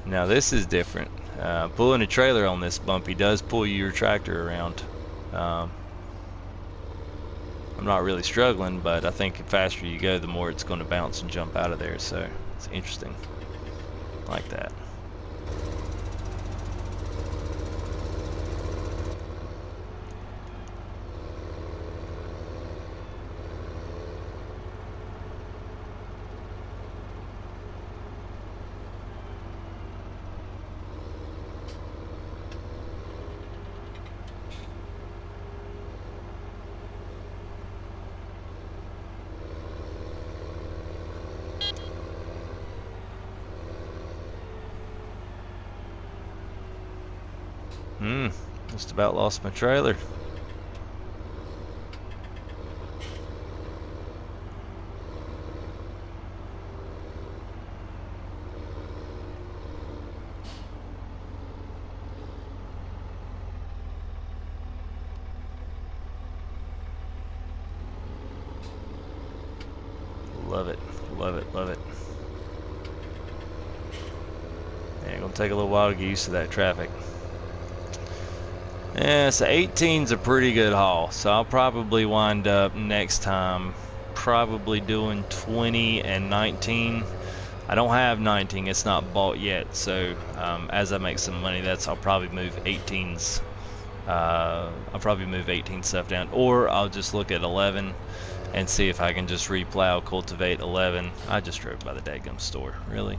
Now this is different. Pulling a trailer on this bumpy does pull your tractor around. I'm not really struggling, but I think the faster you go, the more it's going to bounce and jump out of there. So it's interesting, like that. Just about lost my trailer. Love it, love it, love it. Yeah, gonna take a little while to get used to that traffic. Yeah, so 18's a pretty good haul, so I'll probably wind up next time probably doing 20 and 19. I don't have 19, it's not bought yet, so as I make some money, I'll probably move 18's. I'll probably move 18 stuff down, or I'll just look at 11 and see if I can just replow, cultivate 11. I just drove by the daggum store, really.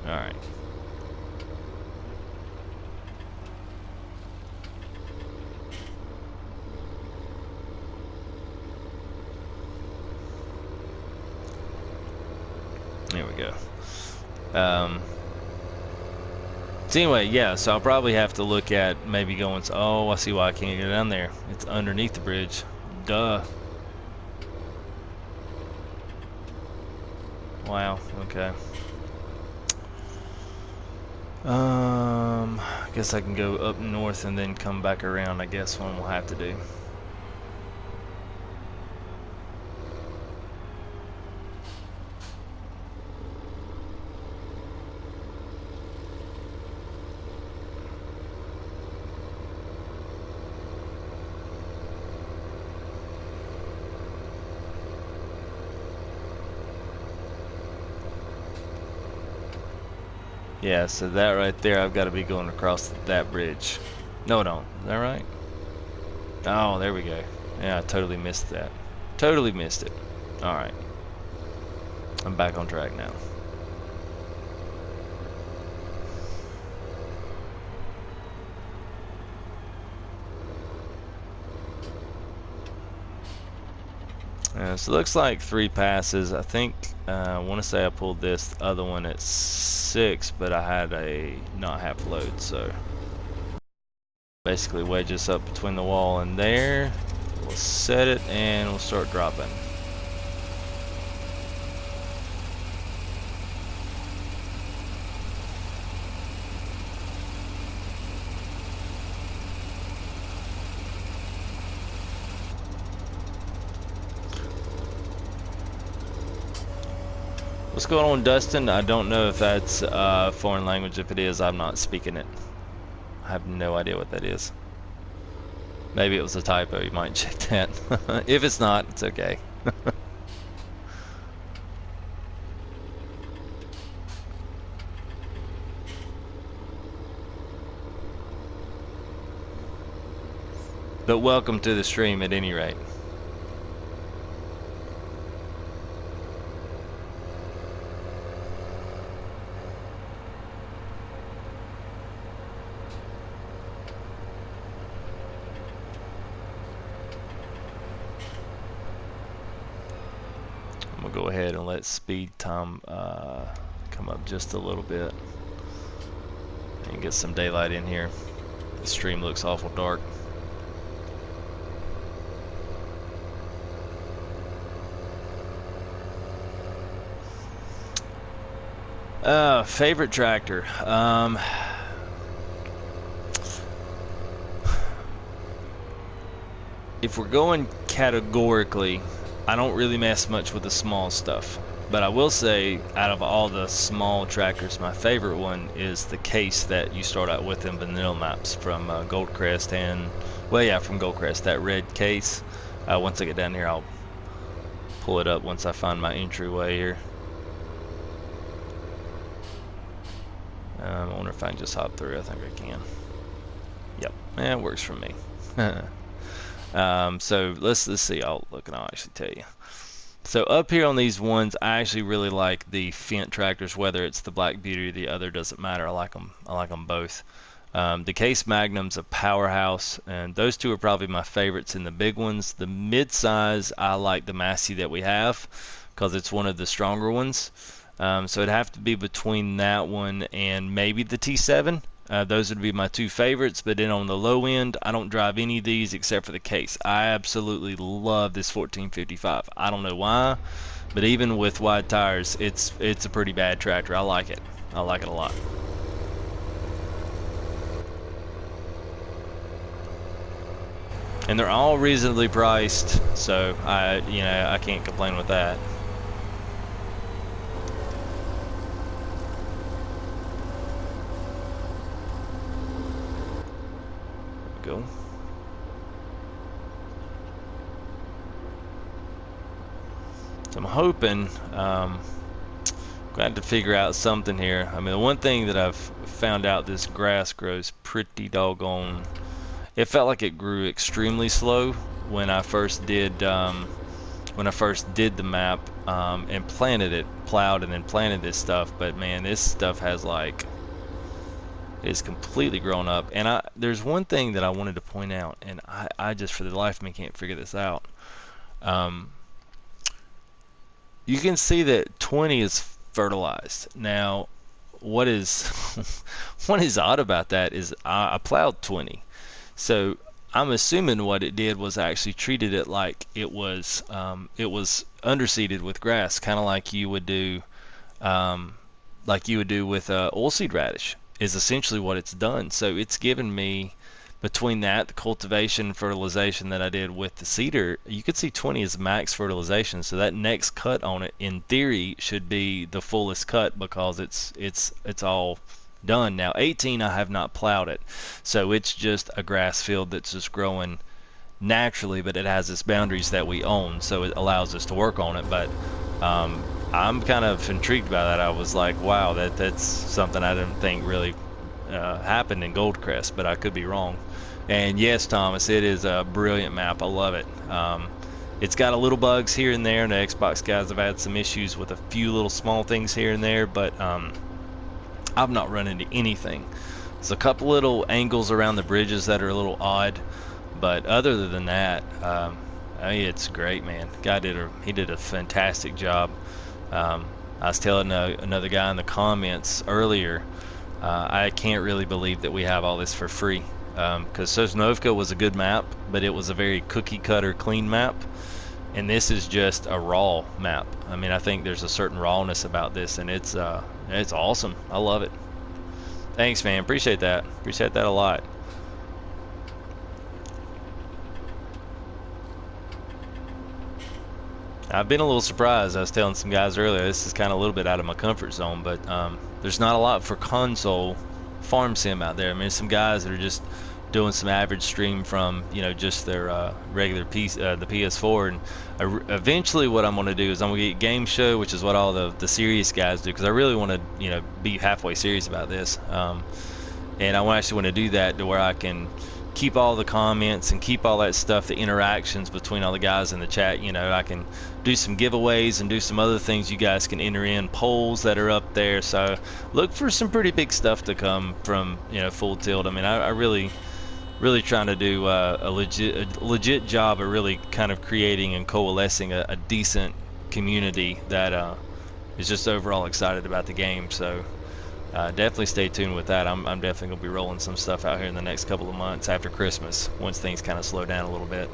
Alright. There we go. So anyway, yeah, so I'll probably have to look at maybe going, oh, I see why I can't get down there. It's underneath the bridge. Duh. Wow, okay. I guess I can go up north and then come back around, I guess one we'll have to do. Yeah, so that right there, I've got to be going across that bridge. No, I don't. Is that right? Oh, there we go. Yeah, I totally missed that. Totally missed it. Alright. I'm back on track now. So it looks like 3 passes. I think, I want to say I pulled this other one at 6, but I had a not half load, so basically wedge this up between the wall and there. We'll set it and we'll start dropping. What's going on, Dustin? I don't know if that's foreign language. If it is, I'm not speaking it. I have no idea what that is. Maybe it was a typo. You might check that. If it's not, it's okay. But welcome to the stream at any rate. I'm gonna go ahead and let speed time come up just a little bit and get some daylight in here. The stream looks awful dark. Favorite tractor. If we're going categorically, I don't really mess much with the small stuff. But I will say, out of all the small tractors, my favorite one is the case that you start out with in vanilla maps from Goldcrest and, well, yeah, from Goldcrest, that red case. Once I get down here, I'll pull it up once I find my entryway here. I wonder if I can just hop through. I think I can. Yep, it works for me. So let's see. I'll look and I'll actually tell you. So up here on these ones, I actually really like the Fendt tractors. Whether it's the Black Beauty or the other, doesn't matter. I like them. I like them both. The Case Magnum's a powerhouse, and those two are probably my favorites in the big ones. The mid-size, I like the Massey that we have because it's one of the stronger ones. So it'd have to be between that one and maybe the T7. Those would be my two favorites. But then on the low end, I don't drive any of these except for the Case. I absolutely love this 1455. I don't know why, but even with wide tires, it's a pretty bad tractor. I like it. I like it a lot. And they're all reasonably priced, so I can't complain with that. Go. So I'm hoping, glad to figure out something here. I mean, the one thing that I've found out, this grass grows pretty doggone. It felt like it grew extremely slow when I first did the map and planted it, plowed and then planted this stuff. But man, this stuff has like. Is completely grown up. And there's one thing that I wanted to point out, and I just for the life of me can't figure this out. You can see that 20 is fertilized. Now, what is what is odd about that is I plowed 20, so I'm assuming what it did was actually treated it like it was underseeded with grass, kind of like you would do like you would do with oilseed radish, is essentially what it's done. So it's given me, between that, the cultivation fertilization that I did with the cedar, you could see 20 is max fertilization. So that next cut on it, in theory, should be the fullest cut because it's all done. Now 18, I have not plowed it, so it's just a grass field that's just growing naturally, but it has its boundaries that we own, so it allows us to work on it. But I'm kind of intrigued by that. I was like, wow, that's something I didn't think really happened in Goldcrest, but I could be wrong. And yes, Thomas, it is a brilliant map. I love it. It's got a little bugs here and there, and the Xbox guys have had some issues with a few little small things here and there, but I've not run into anything. There's a couple little angles around the bridges that are a little odd, but other than that, I mean, it's great, man. Guy did a fantastic job. I was telling another guy in the comments earlier, I can't really believe that we have all this for free, because Sosnovka was a good map, but it was a very cookie cutter clean map, and this is just a raw map. I mean, I think there's a certain rawness about this, and it's awesome. I love it. Thanks, man. Appreciate that a lot. I've been a little surprised. I was telling some guys earlier, this is kind of a little bit out of my comfort zone, but there's not a lot for console farm sim out there. I mean, some guys that are just doing some average stream from, just their regular the PS4, and eventually what I'm going to do is I'm going to get Game Show, which is what all the serious guys do, because I really want to, be halfway serious about this, and I actually want to do that to where I can keep all the comments and keep all that stuff, the interactions between all the guys in the chat. I can do some giveaways and do some other things you guys can enter in, polls that are up there. So look for some pretty big stuff to come from Full Tilt. I mean, I really trying to do a legit job of really kind of creating and coalescing a decent community that is just overall excited about the game. So definitely stay tuned with that. I'm definitely going to be rolling some stuff out here in the next couple of months after Christmas, once things kind of slow down a little bit.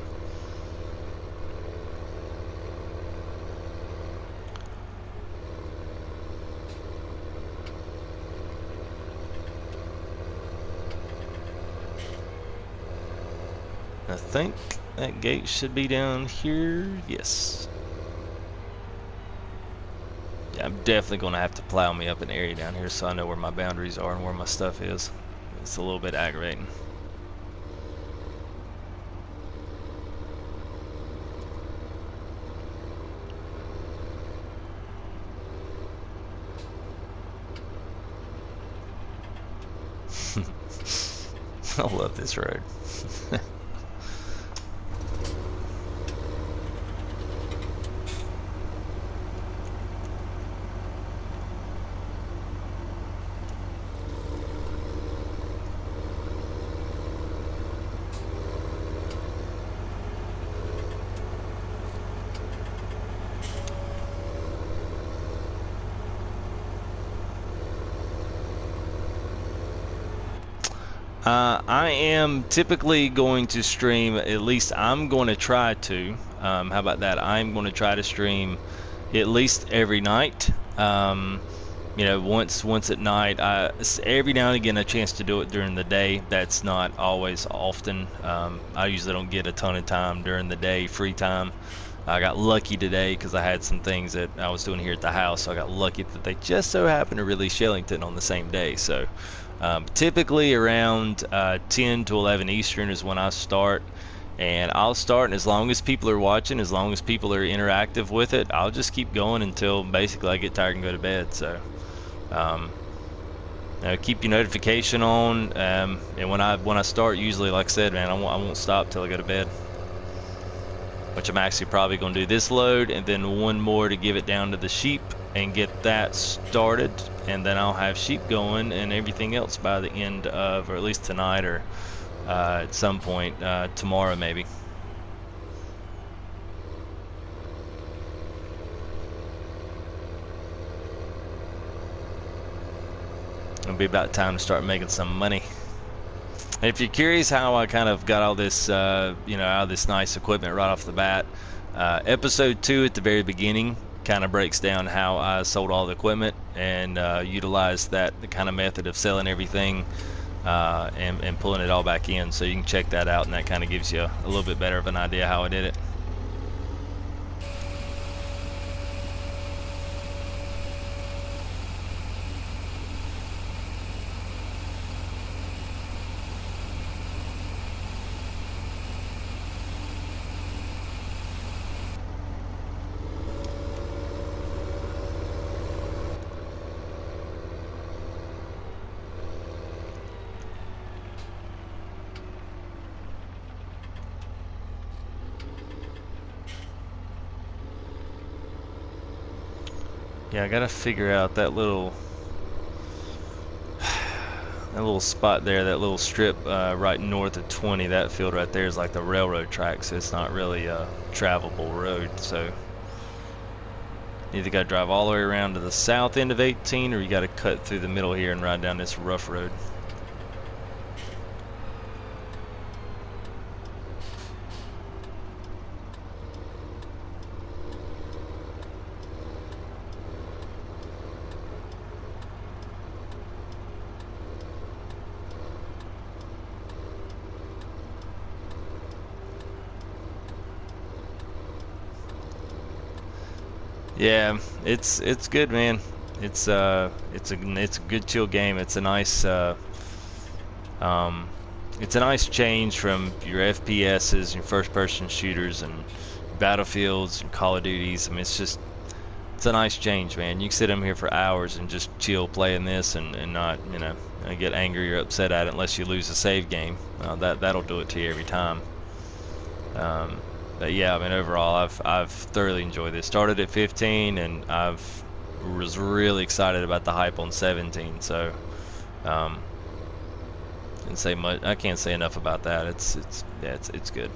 I think that gate should be down here. Yes. Yeah, I'm definitely going to have to plow me up an area down here so I know where my boundaries are and where my stuff is. It's a little bit aggravating. I love this road. I am typically going to stream, at least I'm going to try to, how about that? I'm going to try to stream at least every night, once at night. Every now and again a chance to do it during the day. That's not always often. I usually don't get a ton of time during the day, free time. I got lucky today because I had some things that I was doing here at the house, so I got lucky that they just so happened to release Chellington on the same day. So typically around 10 to 11 Eastern is when I start, and I'll start, and as long as people are watching, as long as people are interactive with it, I'll just keep going until basically I get tired and go to bed. So keep your notification on, and when I start, usually, like I said, man, I won't stop till I go to bed, which I'm actually probably going to do this load and then one more to give it down to the sheep and get that started, and then I'll have sheep going and everything else by the end of, or at least tonight, or at some point tomorrow maybe. It'll be about time to start making some money. And if you're curious how I kind of got all this, all this nice equipment right off the bat, episode 2 at the very beginning kind of breaks down how I sold all the equipment and utilized that the kind of method of selling everything and pulling it all back in. So you can check that out, and that kind of gives you a little bit better of an idea how I did it. Yeah, I gotta figure out that little spot there, that little strip right north of 20. That field right there is like the railroad track, so it's not really a travelable road. So you either gotta drive all the way around to the south end of 18, or you gotta cut through the middle here and ride down this rough road. Yeah, it's good, man. It's a good chill game. It's a nice change from your FPSs, your first person shooters and Battlefields and Call of Duties. I mean, it's a nice change, man. You can sit in here for hours and just chill playing this and not, get angry or upset at it unless you lose a save game. That'll do it to you every time. But yeah, I mean, overall, I've thoroughly enjoyed this. Started at 15, and was really excited about the hype on 17. So, didn't say much. I can't say enough about that. It's good.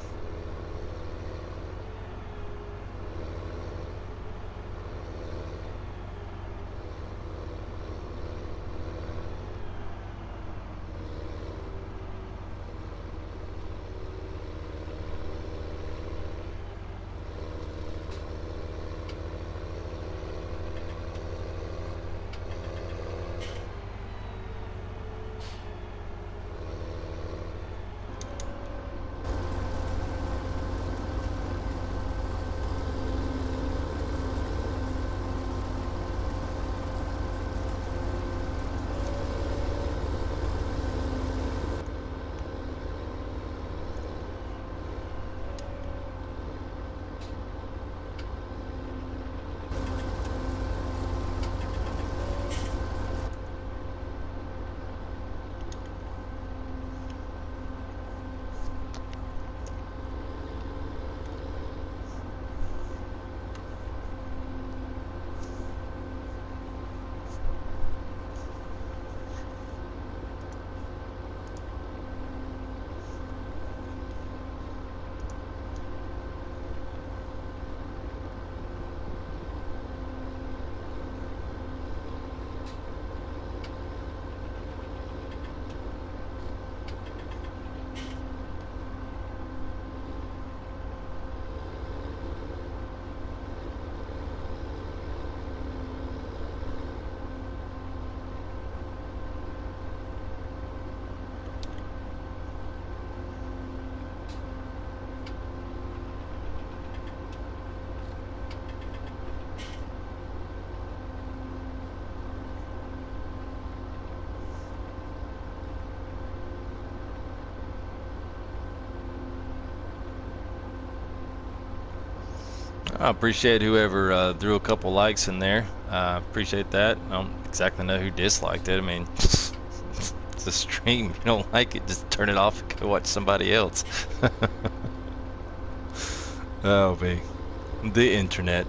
I appreciate whoever threw a couple likes in there. Appreciate that. I don't exactly know who disliked it. I mean, it's a stream. If you don't like it, just turn it off and go watch somebody else. Oh, man. The internet.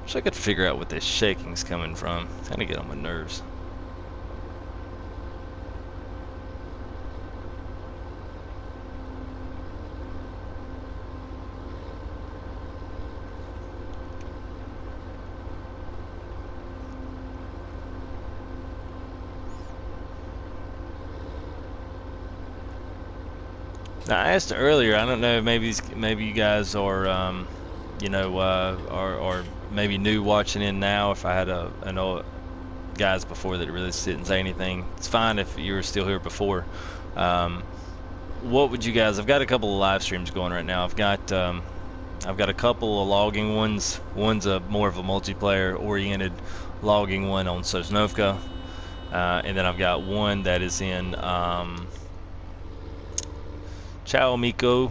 Wish I could figure out what this shaking's coming from. It's kind of get on my nerves. Now, I asked earlier. I don't know. Maybe you guys are, you know, are maybe new watching in now. If I had an old guys before that really didn't say anything, it's fine if you were still here before. Um, what would you guys? I've got a couple of live streams going right now. I've got a couple of logging ones. One's a more of a multiplayer oriented logging one on Sosnovka, and then I've got one that is in Chowmiko.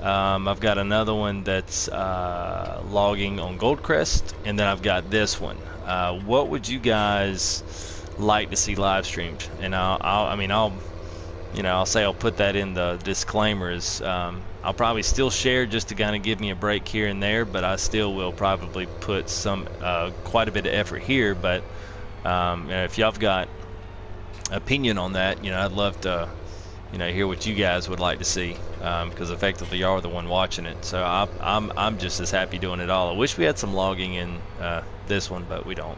I've got another one that's logging on Goldcrest, and then I've got this one. What would you guys like to see live streamed? And I'll say I'll put that in the disclaimers. I'll probably still share just to kind of give me a break here and there, but I still will probably put some quite a bit of effort here. But if y'all have got opinion on that, I'd love to hear what you guys would like to see, because effectively y'all are the one watching it. So I'm just as happy doing it all. I wish we had some logging in this one, but we don't.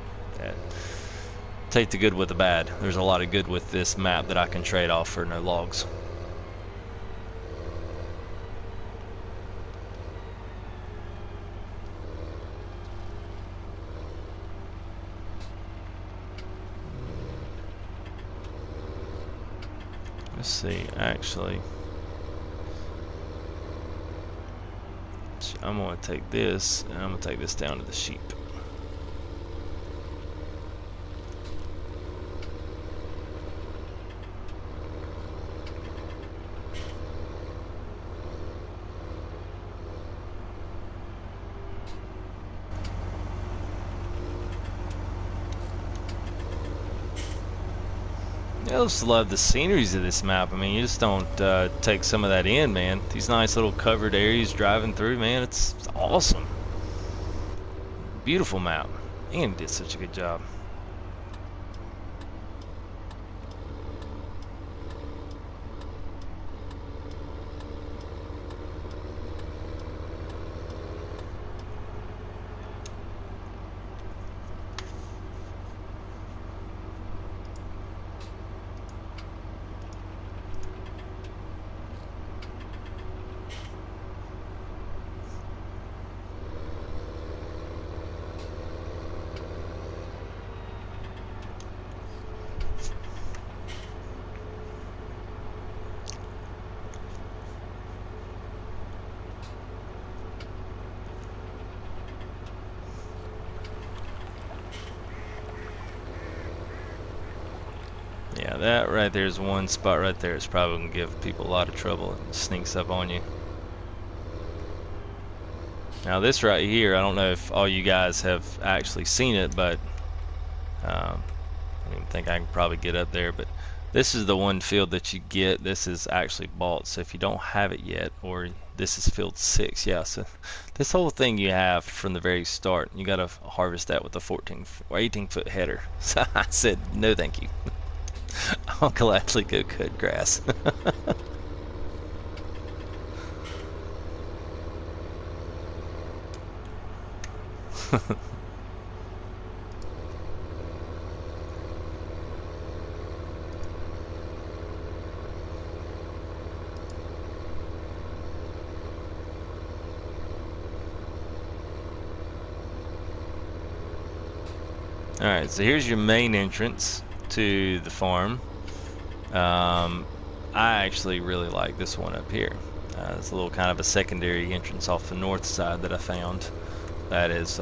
Take the good with the bad. There's a lot of good with this map that I can trade off for no logs. Let's see, actually, I'm going to take this and I'm going to take this down to the sheep. I just love the sceneries of this map. I mean, you just don't take some of that in, man. These nice little covered areas driving through, man, it's awesome. Beautiful map. Ian did such a good job. Yeah, that right there is one spot right there. It's probably going to give people a lot of trouble. It sneaks up on you. Now this right here, I don't know if all you guys have actually seen it, but I don't even think I can probably get up there. But this is the one field that you get. This is actually bought. So if you don't have it yet, or this is field 6, yeah. So this whole thing you have from the very start. You got to harvest that with a 14 or 18-foot header. So I said no, thank you. I'll gladly go cut grass. Alright, so here's your main entrance to the farm. I actually really like this one up here. It's a little kind of a secondary entrance off the north side that I found. That is,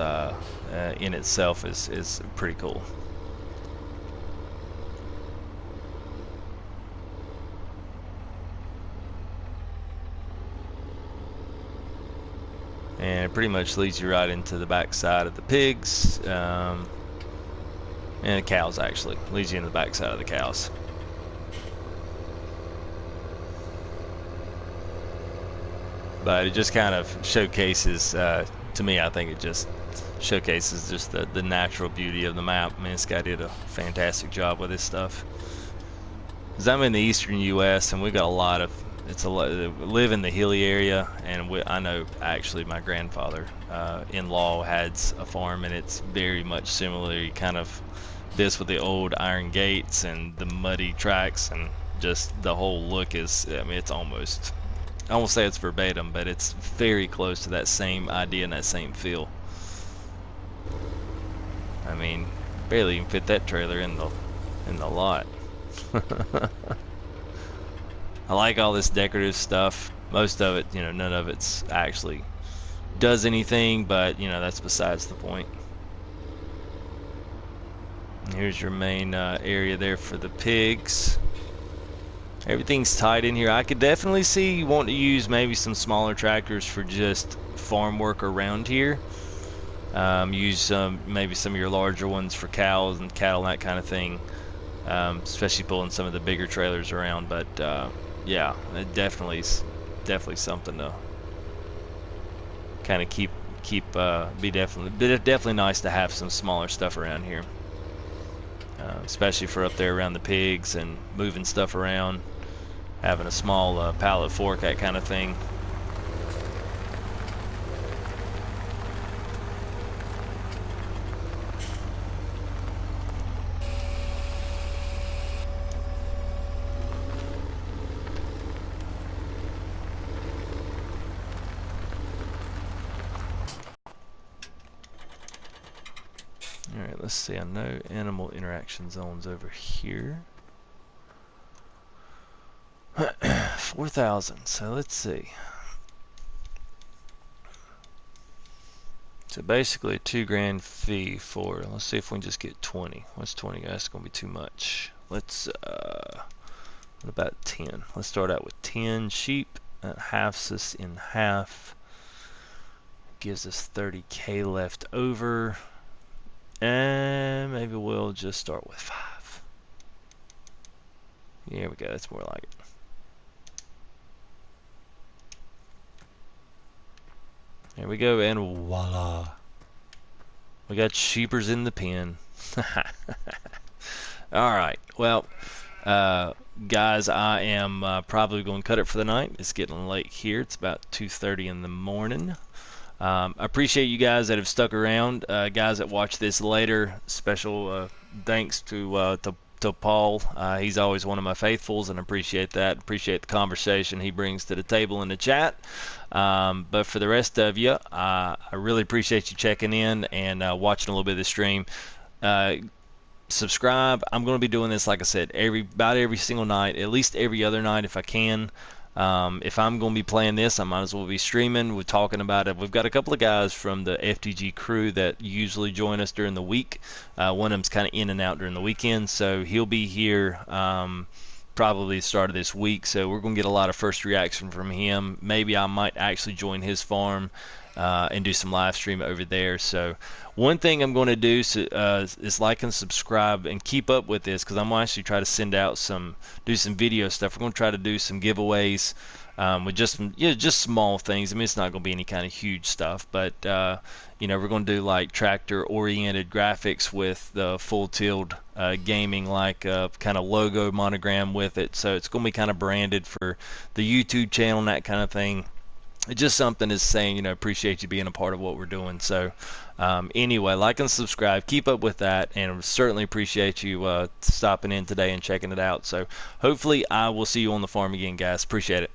in itself, is pretty cool. And it pretty much leads you right into the back side of the pigs, and the cows. Actually leads you in the back side of the cows. But it just kind of showcases, to me, I think it just showcases just the natural beauty of the map. I mean, this guy did a fantastic job with this stuff. Because I'm in the eastern U.S. and we've got a lot of, we live in the hilly area, and I know actually my grandfather-in-law had a farm, and it's very much similar. Kind of this with the old iron gates and the muddy tracks, and just the whole look is, I mean, it's almost I won't say it's verbatim, but it's very close to that same idea and that same feel. I mean, barely even fit that trailer in the lot. I like all this decorative stuff. Most of it, you know, none of it's actually does anything, but you know, that's besides the point. And here's your main area there for the pigs. Everything's tight in here. I could definitely see you want to use maybe some smaller tractors for just farm work around here. Use maybe some of your larger ones for cows and cattle and that kind of thing, especially pulling some of the bigger trailers around. But yeah, it definitely something to kind of keep be definitely nice to have some smaller stuff around here, especially for up there around the pigs and moving stuff around, having a small pallet fork, that kind of thing. Alright, let's see, I know animal interaction zones over here. 4,000, so let's see. So basically a $2,000 fee for, let's see if we can just get 20. What's 20 guys? That's gonna be too much. Let's, what about 10? Let's start out with 10 sheep. That halves us in half. Gives us 30K left over. And maybe we'll just start with 5. Here we go, that's more like it. There we go, and voila. We got sheepers in the pen. Alright, well, guys, I am probably going to cut it for the night. It's getting late here. It's about 2:30 in the morning. I appreciate you guys that have stuck around. Guys that watch this later, special thanks to Paul. He's always one of my faithfuls, and I appreciate that. Appreciate the conversation he brings to the table in the chat. But for the rest of you, I really appreciate you checking in and watching a little bit of the stream. Subscribe. I'm going to be doing this, like I said, about every single night, at least every other night if I can. If I'm going to be playing this, I might as well be streaming. We're talking about it. We've got a couple of guys from the FTG crew that usually join us during the week. One of them's kind of in and out during the weekend, so he'll be here probably the start of this week. So we're going to get a lot of first reaction from him. Maybe I might actually join his farm and do some live stream over there. So one thing I'm going to do is like and subscribe and keep up with this, because I'm going to actually try to send out do some video stuff. We're going to try to do some giveaways with just small things. I mean, it's not going to be any kind of huge stuff, but you know, we're going to do like tractor oriented graphics with the full tilt gaming, like kind of logo monogram with it. So it's going to be kind of branded for the YouTube channel and that kind of thing. It's just something is saying, you know, appreciate you being a part of what we're doing. So anyway, like and subscribe, keep up with that, and certainly appreciate you stopping in today and checking it out. So hopefully I will see you on the farm again, guys. Appreciate it.